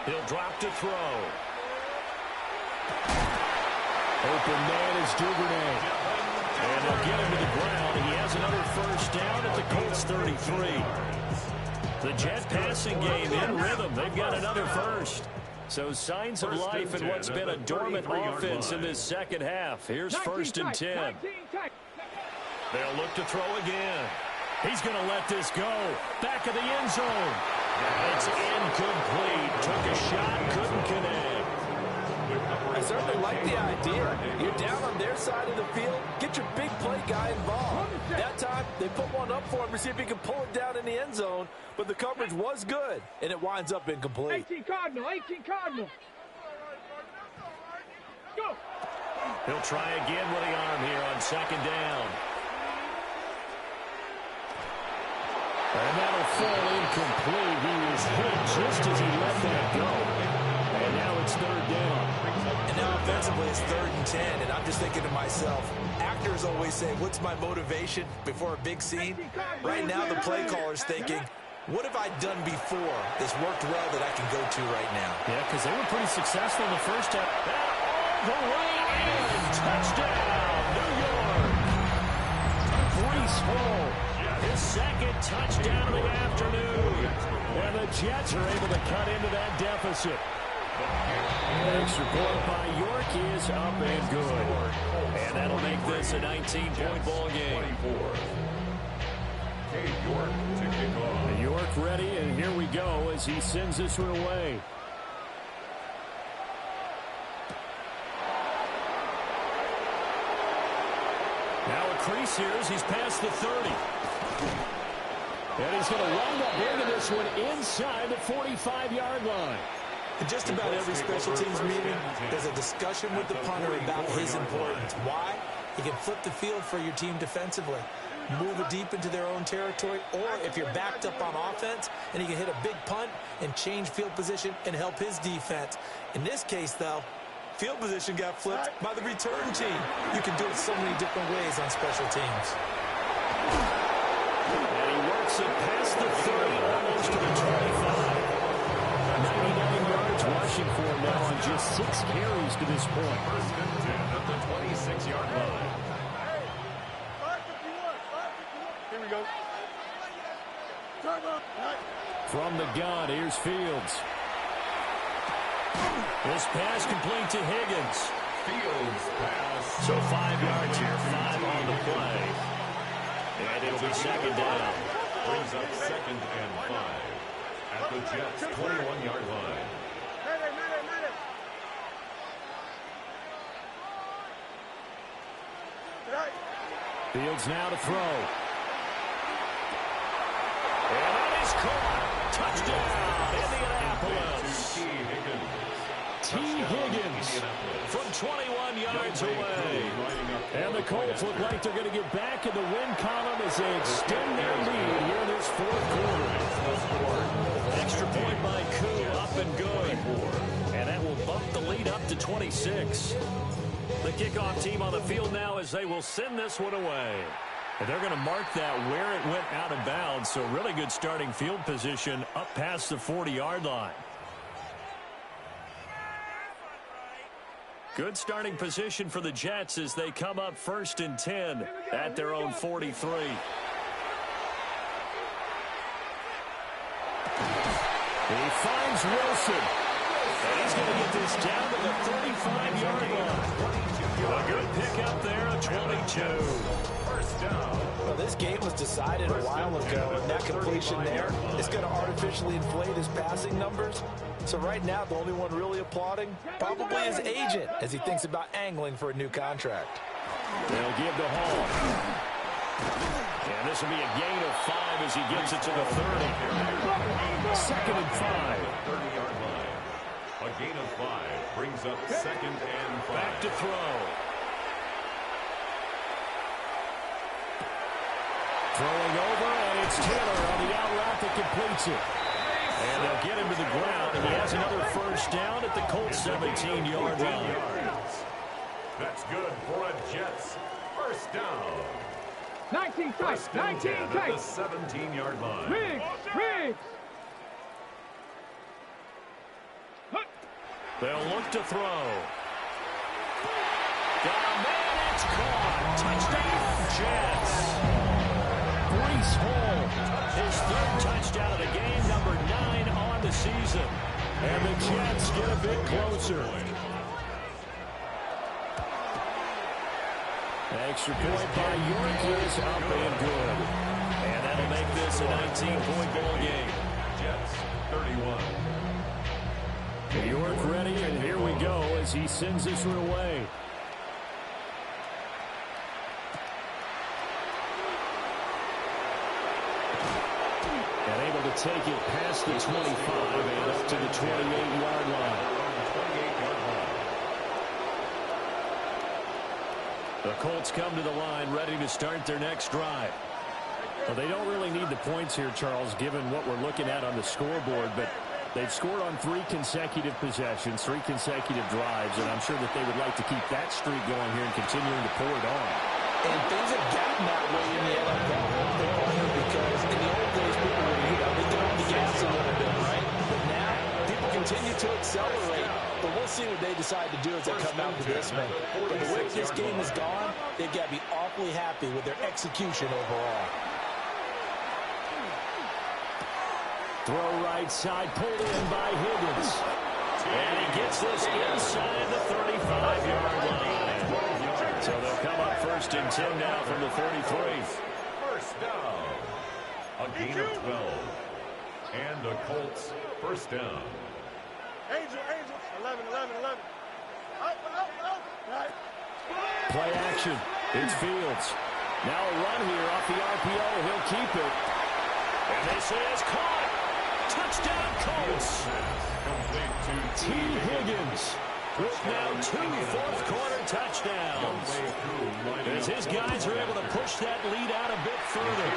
Speaker 8: He'll drop to throw. Open man is Duvernay. And they'll get him to the ground. He has another first down at the Colts 33. The Jet passing game in rhythm. They've got another first. So signs of life in what's been a dormant offense in this second half. Here's 1st and 10. They'll look to throw again. He's going to let this go. Back of the end zone. It's incomplete. Took a shot, couldn't connect.
Speaker 2: I certainly like the idea. You're down on their side of the field. Get your big play guy involved. That time, they put one up for him to see if he can pull it down in the end zone. But the coverage was good, and it winds up incomplete.
Speaker 4: 18 Cardinal, 18 Cardinal. Go.
Speaker 8: He'll try again with the arm here on 2nd down. And that'll fall incomplete. He was hit just as he let that go. And now it's 3rd down.
Speaker 2: And now offensively it's 3rd and 10. And I'm just thinking to myself, actors always say, what's my motivation before a big scene? Right now the play caller's thinking, what have I done before that's worked well that I can go to right now?
Speaker 8: Yeah, because they were pretty successful in the first half. All the way in. Touchdown, New York. Breece Hall. His 2nd touchdown of the afternoon. And the Jets are able to cut into that deficit. Extra point by York is up and good. And that'll make this a 19-point ball game. York ready, and here we go as he sends this one away. Now a crease here as he's past the 30. And he's going to wind up bringing this one inside the 45-yard line.
Speaker 2: In just about every special teams meeting, there's a discussion with the punter about his importance. Why? He can flip the field for your team defensively, move it deep into their own territory, or if you're backed up on offense, and he can hit a big punt and change field position and help his defense. In this case, though, field position got flipped by the return team. You can do it so many different ways on special teams.
Speaker 8: And he works it past the 30, almost to the 25. 99 yards rushing for him now on just 6 carries to this point.
Speaker 3: 1st and 10 at the 26-yard line.
Speaker 5: Here we go.
Speaker 8: From the gun, here's Fields. This pass complete to Higgins.
Speaker 3: Fields pass.
Speaker 8: So 5 yards here, 5 on the play. And it'll be 2nd down.
Speaker 3: Brings up 2nd and 5 at the Jets' 21-yard line.
Speaker 8: Fields now to throw. And that is caught. Touchdown, Indianapolis. T. Higgins from 21 yards away. And the Colts look like they're going to get back in the win column as they extend their lead here in this 4th quarter. Extra point by Koo, up and good. And that will bump the lead up to 26. The kickoff team on the field now as they will send this one away. And they're going to mark that where it went out of bounds. So really good starting field position up past the 40-yard line. Good starting position for the Jets as they come up 1st and 10 at their own 43.
Speaker 1: He finds Wilson. And he's going to get this down to the 35-yard line. A good pickup there, a 22.
Speaker 3: First down.
Speaker 2: Well, this game was decided a while ago, and that completion there is going to artificially inflate his passing numbers. So right now, the only one really applauding probably his agent as he thinks about angling for a new contract.
Speaker 1: They'll give to Hall. And this will be a gain of 5 as he gets it to the 30. 2nd and 5.
Speaker 3: 30-yard line. A gain of 5 brings up 2nd and 5.
Speaker 1: Back to throw. Throwing over, and it's Taylor on the out route that completes it. And they'll get him to the ground, and he has another first down at the Colts 17-yard line.
Speaker 3: That's good for a Jets. First down.
Speaker 4: 19 tight.
Speaker 3: First and
Speaker 4: 19
Speaker 3: 10 at
Speaker 4: tight.
Speaker 3: the 17-yard line.
Speaker 4: Riggs.
Speaker 1: They'll look to throw. Got a man, it's caught. Touchdown, Jets. Breece Hall, his 3rd touchdown of the game, number 9 on the season. And the Jets get a bit closer. Extra point by York is up and good. And that'll make this a 19-point ball game.
Speaker 3: Jets, 31.
Speaker 1: York ready, and here we go as he sends this one away. And able to take it past the 25 and up to the 28-yard line. The Colts come to the line ready to start their next drive. Well, they don't really need the points here, Charles, given what we're looking at on the scoreboard, but they've scored on 3 consecutive possessions, 3 consecutive drives, and I'm sure that they would like to keep that streak going here and continuing to pour it on.
Speaker 2: And things have gotten that way in the NFL, because in the old days, people would, they get on the gas a little bit, right? But now, people continue to accelerate, but we'll see what they decide to do as they come out to this one. But the way this game has gone, they've got to be awfully happy with their execution overall.
Speaker 1: Throw right side, pulled in by Higgins. And he gets this inside the 35-yard line. So they'll come up 1st and 10 now from the 33.
Speaker 3: First down. A gain of 12. And the Colts first down.
Speaker 5: Angel. 11.
Speaker 1: Play action. It's Fields. Now a run here off the RPO. He'll keep it. And they say it's caught. Touchdown, Colts. T. Higgins with now 2 fourth-quarter touchdowns. As his guys are able to push that lead out a bit further.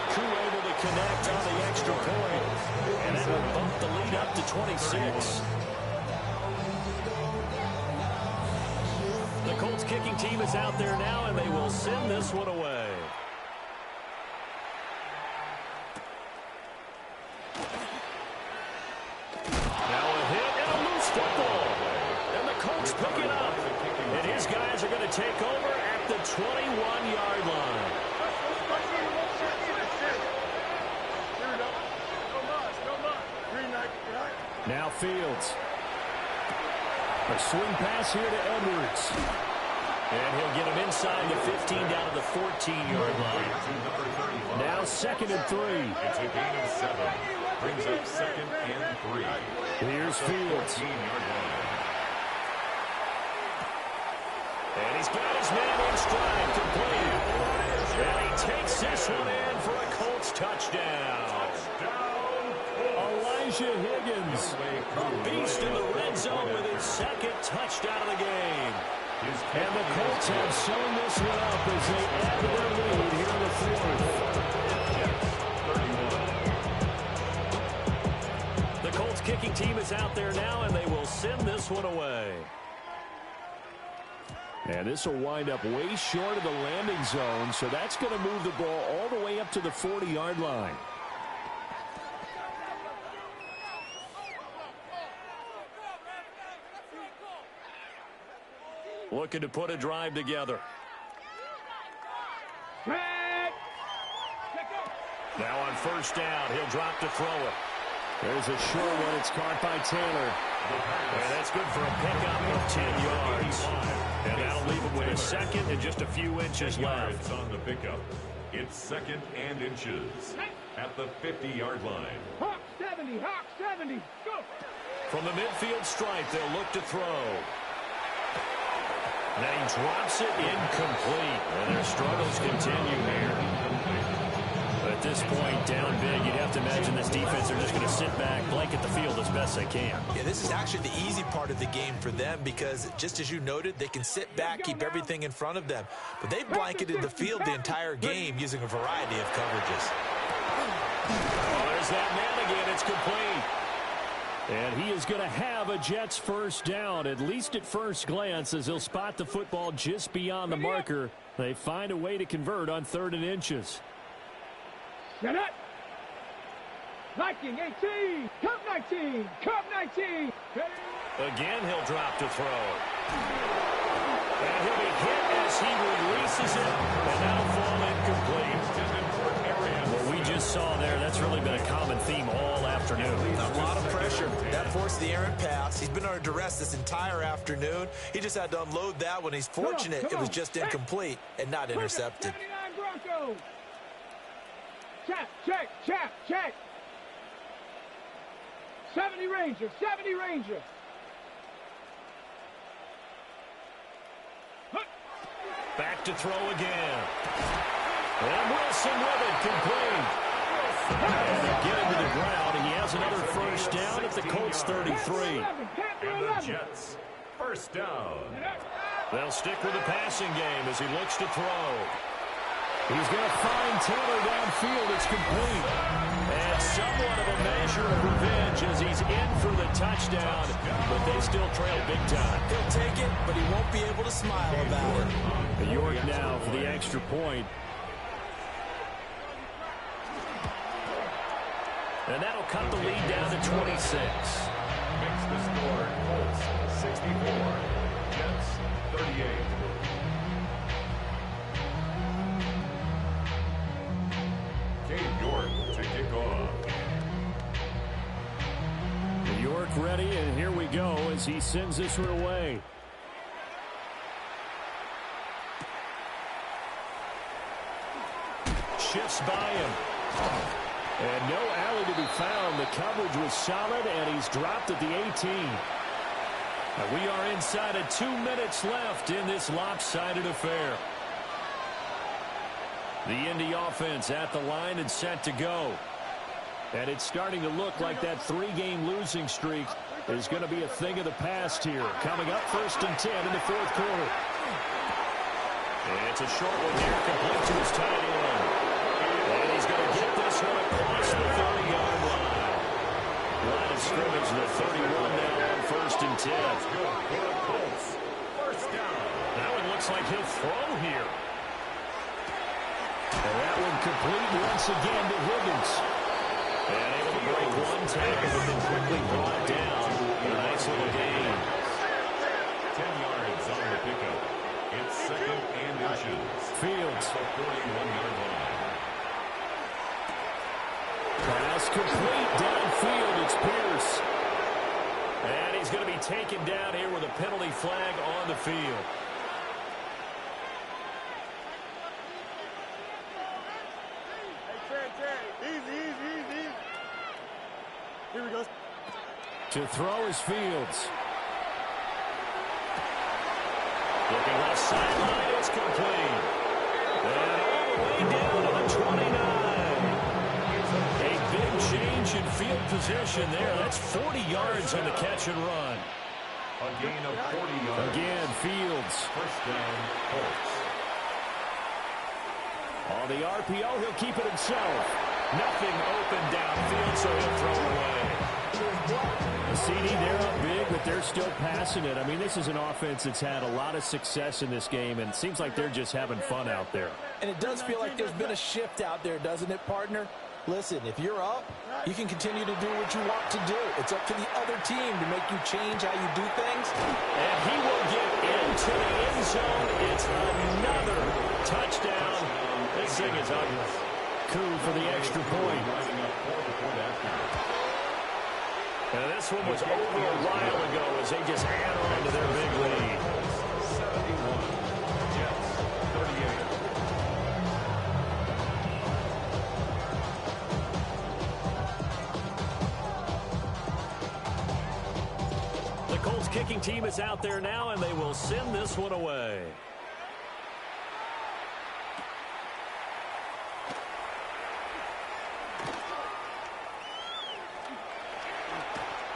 Speaker 1: Crew able to connect on the extra point. And that will bump the lead up to 26. The Colts kicking team is out there now, and they will send this one away. Pick it up, and his guys are going to take over at the 21-yard line. Now Fields. A swing pass here to Edwards. And he'll get him inside the 15 down to the 14-yard line. Now 2nd and 3.
Speaker 3: It's a gain of 7. Brings up 2nd and 3.
Speaker 1: Here's Fields.
Speaker 3: 14-yard line.
Speaker 1: And he's got his man in stride, complete. And he takes this one in for a Colts touchdown. Elijah Higgins, a beast in the red zone with his 2nd touchdown of the game. And the Colts have sewn this one up as they add to their lead here in the 4th. The Colts kicking team is out there now, and they will send this one away. And this will wind up way short of the landing zone, so that's going to move the ball all the way up to the 40-yard line. Looking to put a drive together. Now on 1st down, he'll drop to throw it.
Speaker 8: There's a short one. It's caught by Taylor.
Speaker 1: And that's good for a pickup of 10 yards. And that'll leave him with a second and just a few inches left.
Speaker 3: On the pickup. It's second and inches at the 50-yard line.
Speaker 4: Hawk 70, Hawk 70, go!
Speaker 1: From the midfield stripe, they'll look to throw. Then he drops it incomplete. And their struggles continue here. At this point, down big, you'd have to imagine this defense are just going to sit back, blanket the field as best they can.
Speaker 2: Yeah, this is actually the easy part of the game for them because, just as you noted, they can sit back, keep everything in front of them. But they've blanketed the field the entire game using a variety of coverages.
Speaker 1: Oh, there's that man again. It's complete.
Speaker 8: And he is going to have a Jets first down, at least at first glance, as he'll spot the football just beyond the marker. They find a way to convert on 3rd and inches.
Speaker 4: Set up. Viking 18. Cup 19. Cup 19.
Speaker 1: Again, he'll drop to throw. And he'll be hit as he releases it. And that'll fall incomplete. What we just saw there, that's really been a common theme all afternoon.
Speaker 2: A lot of pressure. That forced the errant pass. He's been under duress this entire afternoon. He just had to unload that one. He's fortunate it was just incomplete and not intercepted.
Speaker 4: 79 Broncos. Check, check, check, check. 70 Ranger, 70 Ranger.
Speaker 1: Back to throw again. And Wilson with it, complete. And they'll get him to the ground, and he has another first down at the Colts 33.
Speaker 3: And the Jets, first down.
Speaker 1: They'll stick with the passing game as he looks to throw.
Speaker 8: He's going to find Taylor downfield. It's complete.
Speaker 1: And somewhat of a measure of revenge as he's in for the touchdown, but they still trail big time.
Speaker 2: He'll take it, but he won't be able to smile about it.
Speaker 8: York now for the extra point.
Speaker 1: And that'll cut the lead down to 26.
Speaker 3: Makes the score Colts 64, Jets 38. York to kick off.
Speaker 8: York ready, and here we go as he sends this one away.
Speaker 1: Shifts by him.
Speaker 8: And no alley to be found. The coverage was solid, and he's dropped at the 18. And we are inside of 2 minutes left in this lopsided affair. The Indy offense at the line and set to go. And it's starting to look like that 3-game losing streak is going to be a thing of the past here. Coming up 1st and 10 in the 4th quarter.
Speaker 1: And it's a short one here, complete to his tight end. And he's going to get this one across the 30-yard line. Line of scrimmage, the 31 now on 1st and 10.
Speaker 3: First down.
Speaker 1: That one looks like he'll throw here.
Speaker 8: And that one complete once again to Higgins.
Speaker 1: And able to break one tackle, but then quickly brought down. A nice little gain.
Speaker 3: 10 yards on the pickup. It's second and inches.
Speaker 8: Fields.
Speaker 3: At the 41-yard line.
Speaker 8: Pass complete downfield. It's Pierce.
Speaker 1: And he's going to be taken down here with a penalty flag on the field.
Speaker 5: Easy. Here we go.
Speaker 8: To throw is Fields.
Speaker 1: Looking left sideline, it's complete. And all the way down to the 29. A big change in field position there. That's 40 yards on the catch and run.
Speaker 3: A gain of 40 yards.
Speaker 8: Again, Fields.
Speaker 3: First down, Colts.
Speaker 8: On the RPO, he'll keep it himself.
Speaker 1: Nothing open downfield, so he'll throw it away.
Speaker 8: CD, they're up big, but they're still passing it. I mean, this is an offense that's had a lot of success in this game, and it seems like they're just having fun out there.
Speaker 2: And it does feel like there's been a shift out there, doesn't it, partner? Listen, if you're up, you can continue to do what you want to do. It's up to the other team to make you change how you do things.
Speaker 1: And he will get into the end zone. It's another touchdown. This thing is ugly.
Speaker 8: Coup for the extra point.
Speaker 1: And this one was over a while ago as they just add on to their big lead.
Speaker 3: 71. Jets 38.
Speaker 1: The Colts kicking team is out there now, and they will send this one away.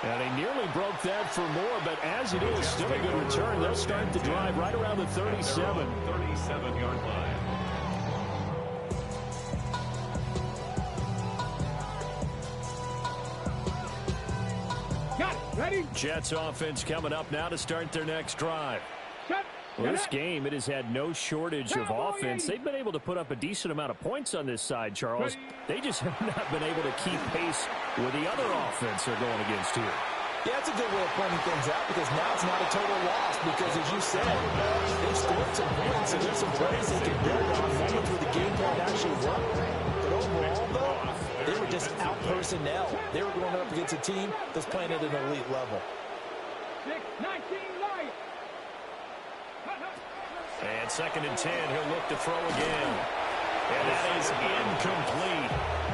Speaker 1: And he nearly broke that for more, but as it is, still a good return. They'll start the drive right around the 37.
Speaker 3: 37-yard line.
Speaker 4: Got it. Ready?
Speaker 1: Jets offense coming up now to start their next drive.
Speaker 4: Shut.
Speaker 1: Well, this game, it has had no shortage of offense. They've been able to put up a decent amount of points on this side, Charles. They just have not been able to keep pace with the other offense they're going against here.
Speaker 2: Yeah, that's a good way of pointing things out because now it's not a total loss because, as you said, they've scored some points and there's some plays they can build on, moments where the game plan actually worked. But overall, though, they were just out-personnel. They were going up against a team that's playing at an elite level.
Speaker 4: 6, 19, Lions.
Speaker 1: And 2nd and 10, he'll look to throw again. And that is incomplete.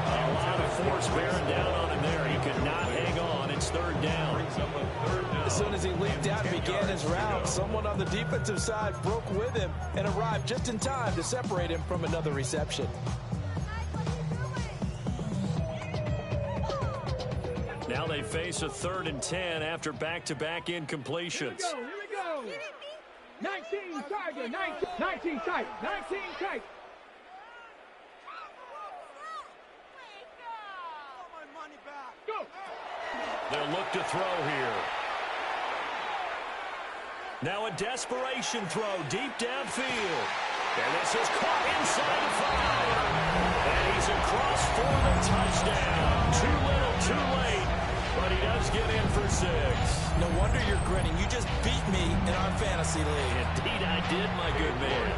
Speaker 1: A lot of force bearing down on him there. He could not hang on. It's 3rd down.
Speaker 2: As soon as he leaped out and began his route, someone on the defensive side broke with him and arrived just in time to separate him from another reception.
Speaker 1: Now they face a 3rd and 10 after back-to-back incompletions.
Speaker 4: Here we go. 19 Tiger, 19 tight, 19 tight. Go.
Speaker 1: They'll look to throw here. Now a desperation throw deep downfield. And this is caught inside the 5. And he's across for the touchdown. Too little, too late. But he does get in for 6.
Speaker 2: No wonder you're grinning. You just beat me in our fantasy league.
Speaker 1: Indeed I did, my good man.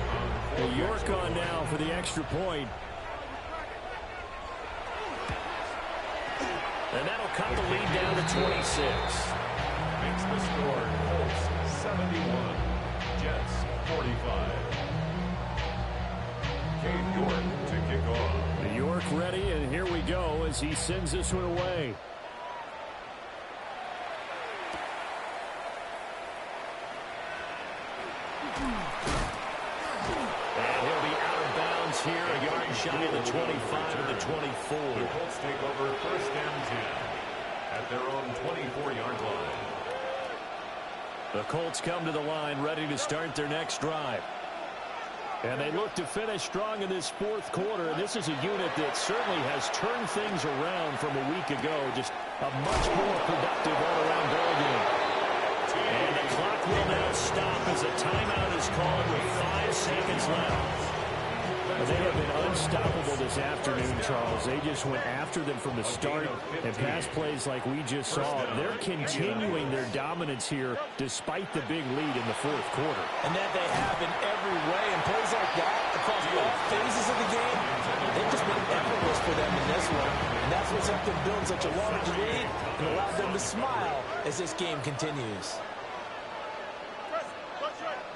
Speaker 1: Well, York on now for the extra point. And that'll cut the lead down to 26.
Speaker 3: Makes the score Colts 71. Jets 45. Cade York to kick off.
Speaker 1: York ready, and here we go as he sends this one away. Here, a yard shy of the 25 to the 24.
Speaker 3: The Colts take over 1st and 10 at their own 24-yard line.
Speaker 1: The Colts come to the line ready to start their next drive. And they look to finish strong in this 4th quarter. And this is a unit that certainly has turned things around from a week ago. Just a much more productive all-around ball game. And the clock will now stop as a timeout is called with 5 seconds left. They have been unstoppable this afternoon, Charles. They just went after them from the start and pass plays like we just saw. They're continuing their dominance here despite the big lead in the 4th quarter.
Speaker 2: And that they have in every way. And plays like that across all phases of the game, they've just been effortless for them in this one. And that's what's helped them build such a large lead and allowed them to smile as this game continues.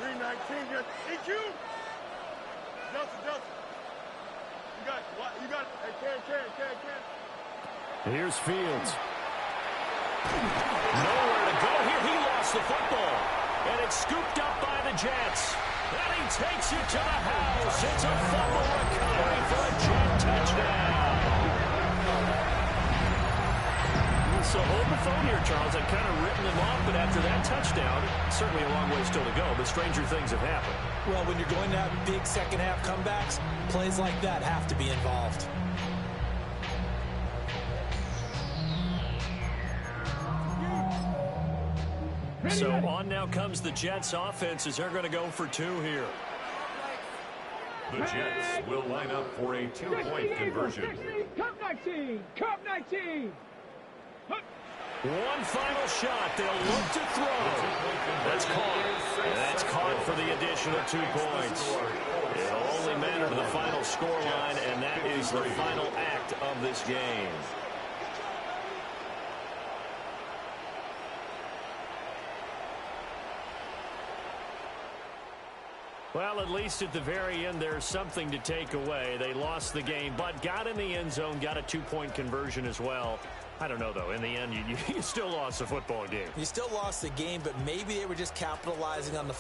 Speaker 5: 319, EQ. Delta. You got it. Hey, Can.
Speaker 1: Here's Fields. Nowhere to go here. He lost the football. And it's scooped up by the Jets. And he takes it to the house. It's a fumble recovery for a Jet touchdown. So hold the phone here, Charles. I've kind of written them off, but after that touchdown, certainly a long way still to go, but stranger things have happened.
Speaker 2: Well, when you're going to have big second-half comebacks, plays like that have to be involved.
Speaker 1: So on now comes the Jets offense as they're going to go for 2 here.
Speaker 3: The Jets will line up for a 2-point conversion.
Speaker 4: Cup 19. Cup 19.
Speaker 1: One final shot. They'll look to throw. That's caught. That's caught for the additional 2 points. It'll only matter to the final scoreline, and that is the final act of this game.
Speaker 8: Well, at least at the very end, there's something to take away. They lost the game, but got in the end zone, got a two-point conversion as well. I don't know, though. In the end, you still lost the football game.
Speaker 2: You still lost the game, but maybe they were just capitalizing on the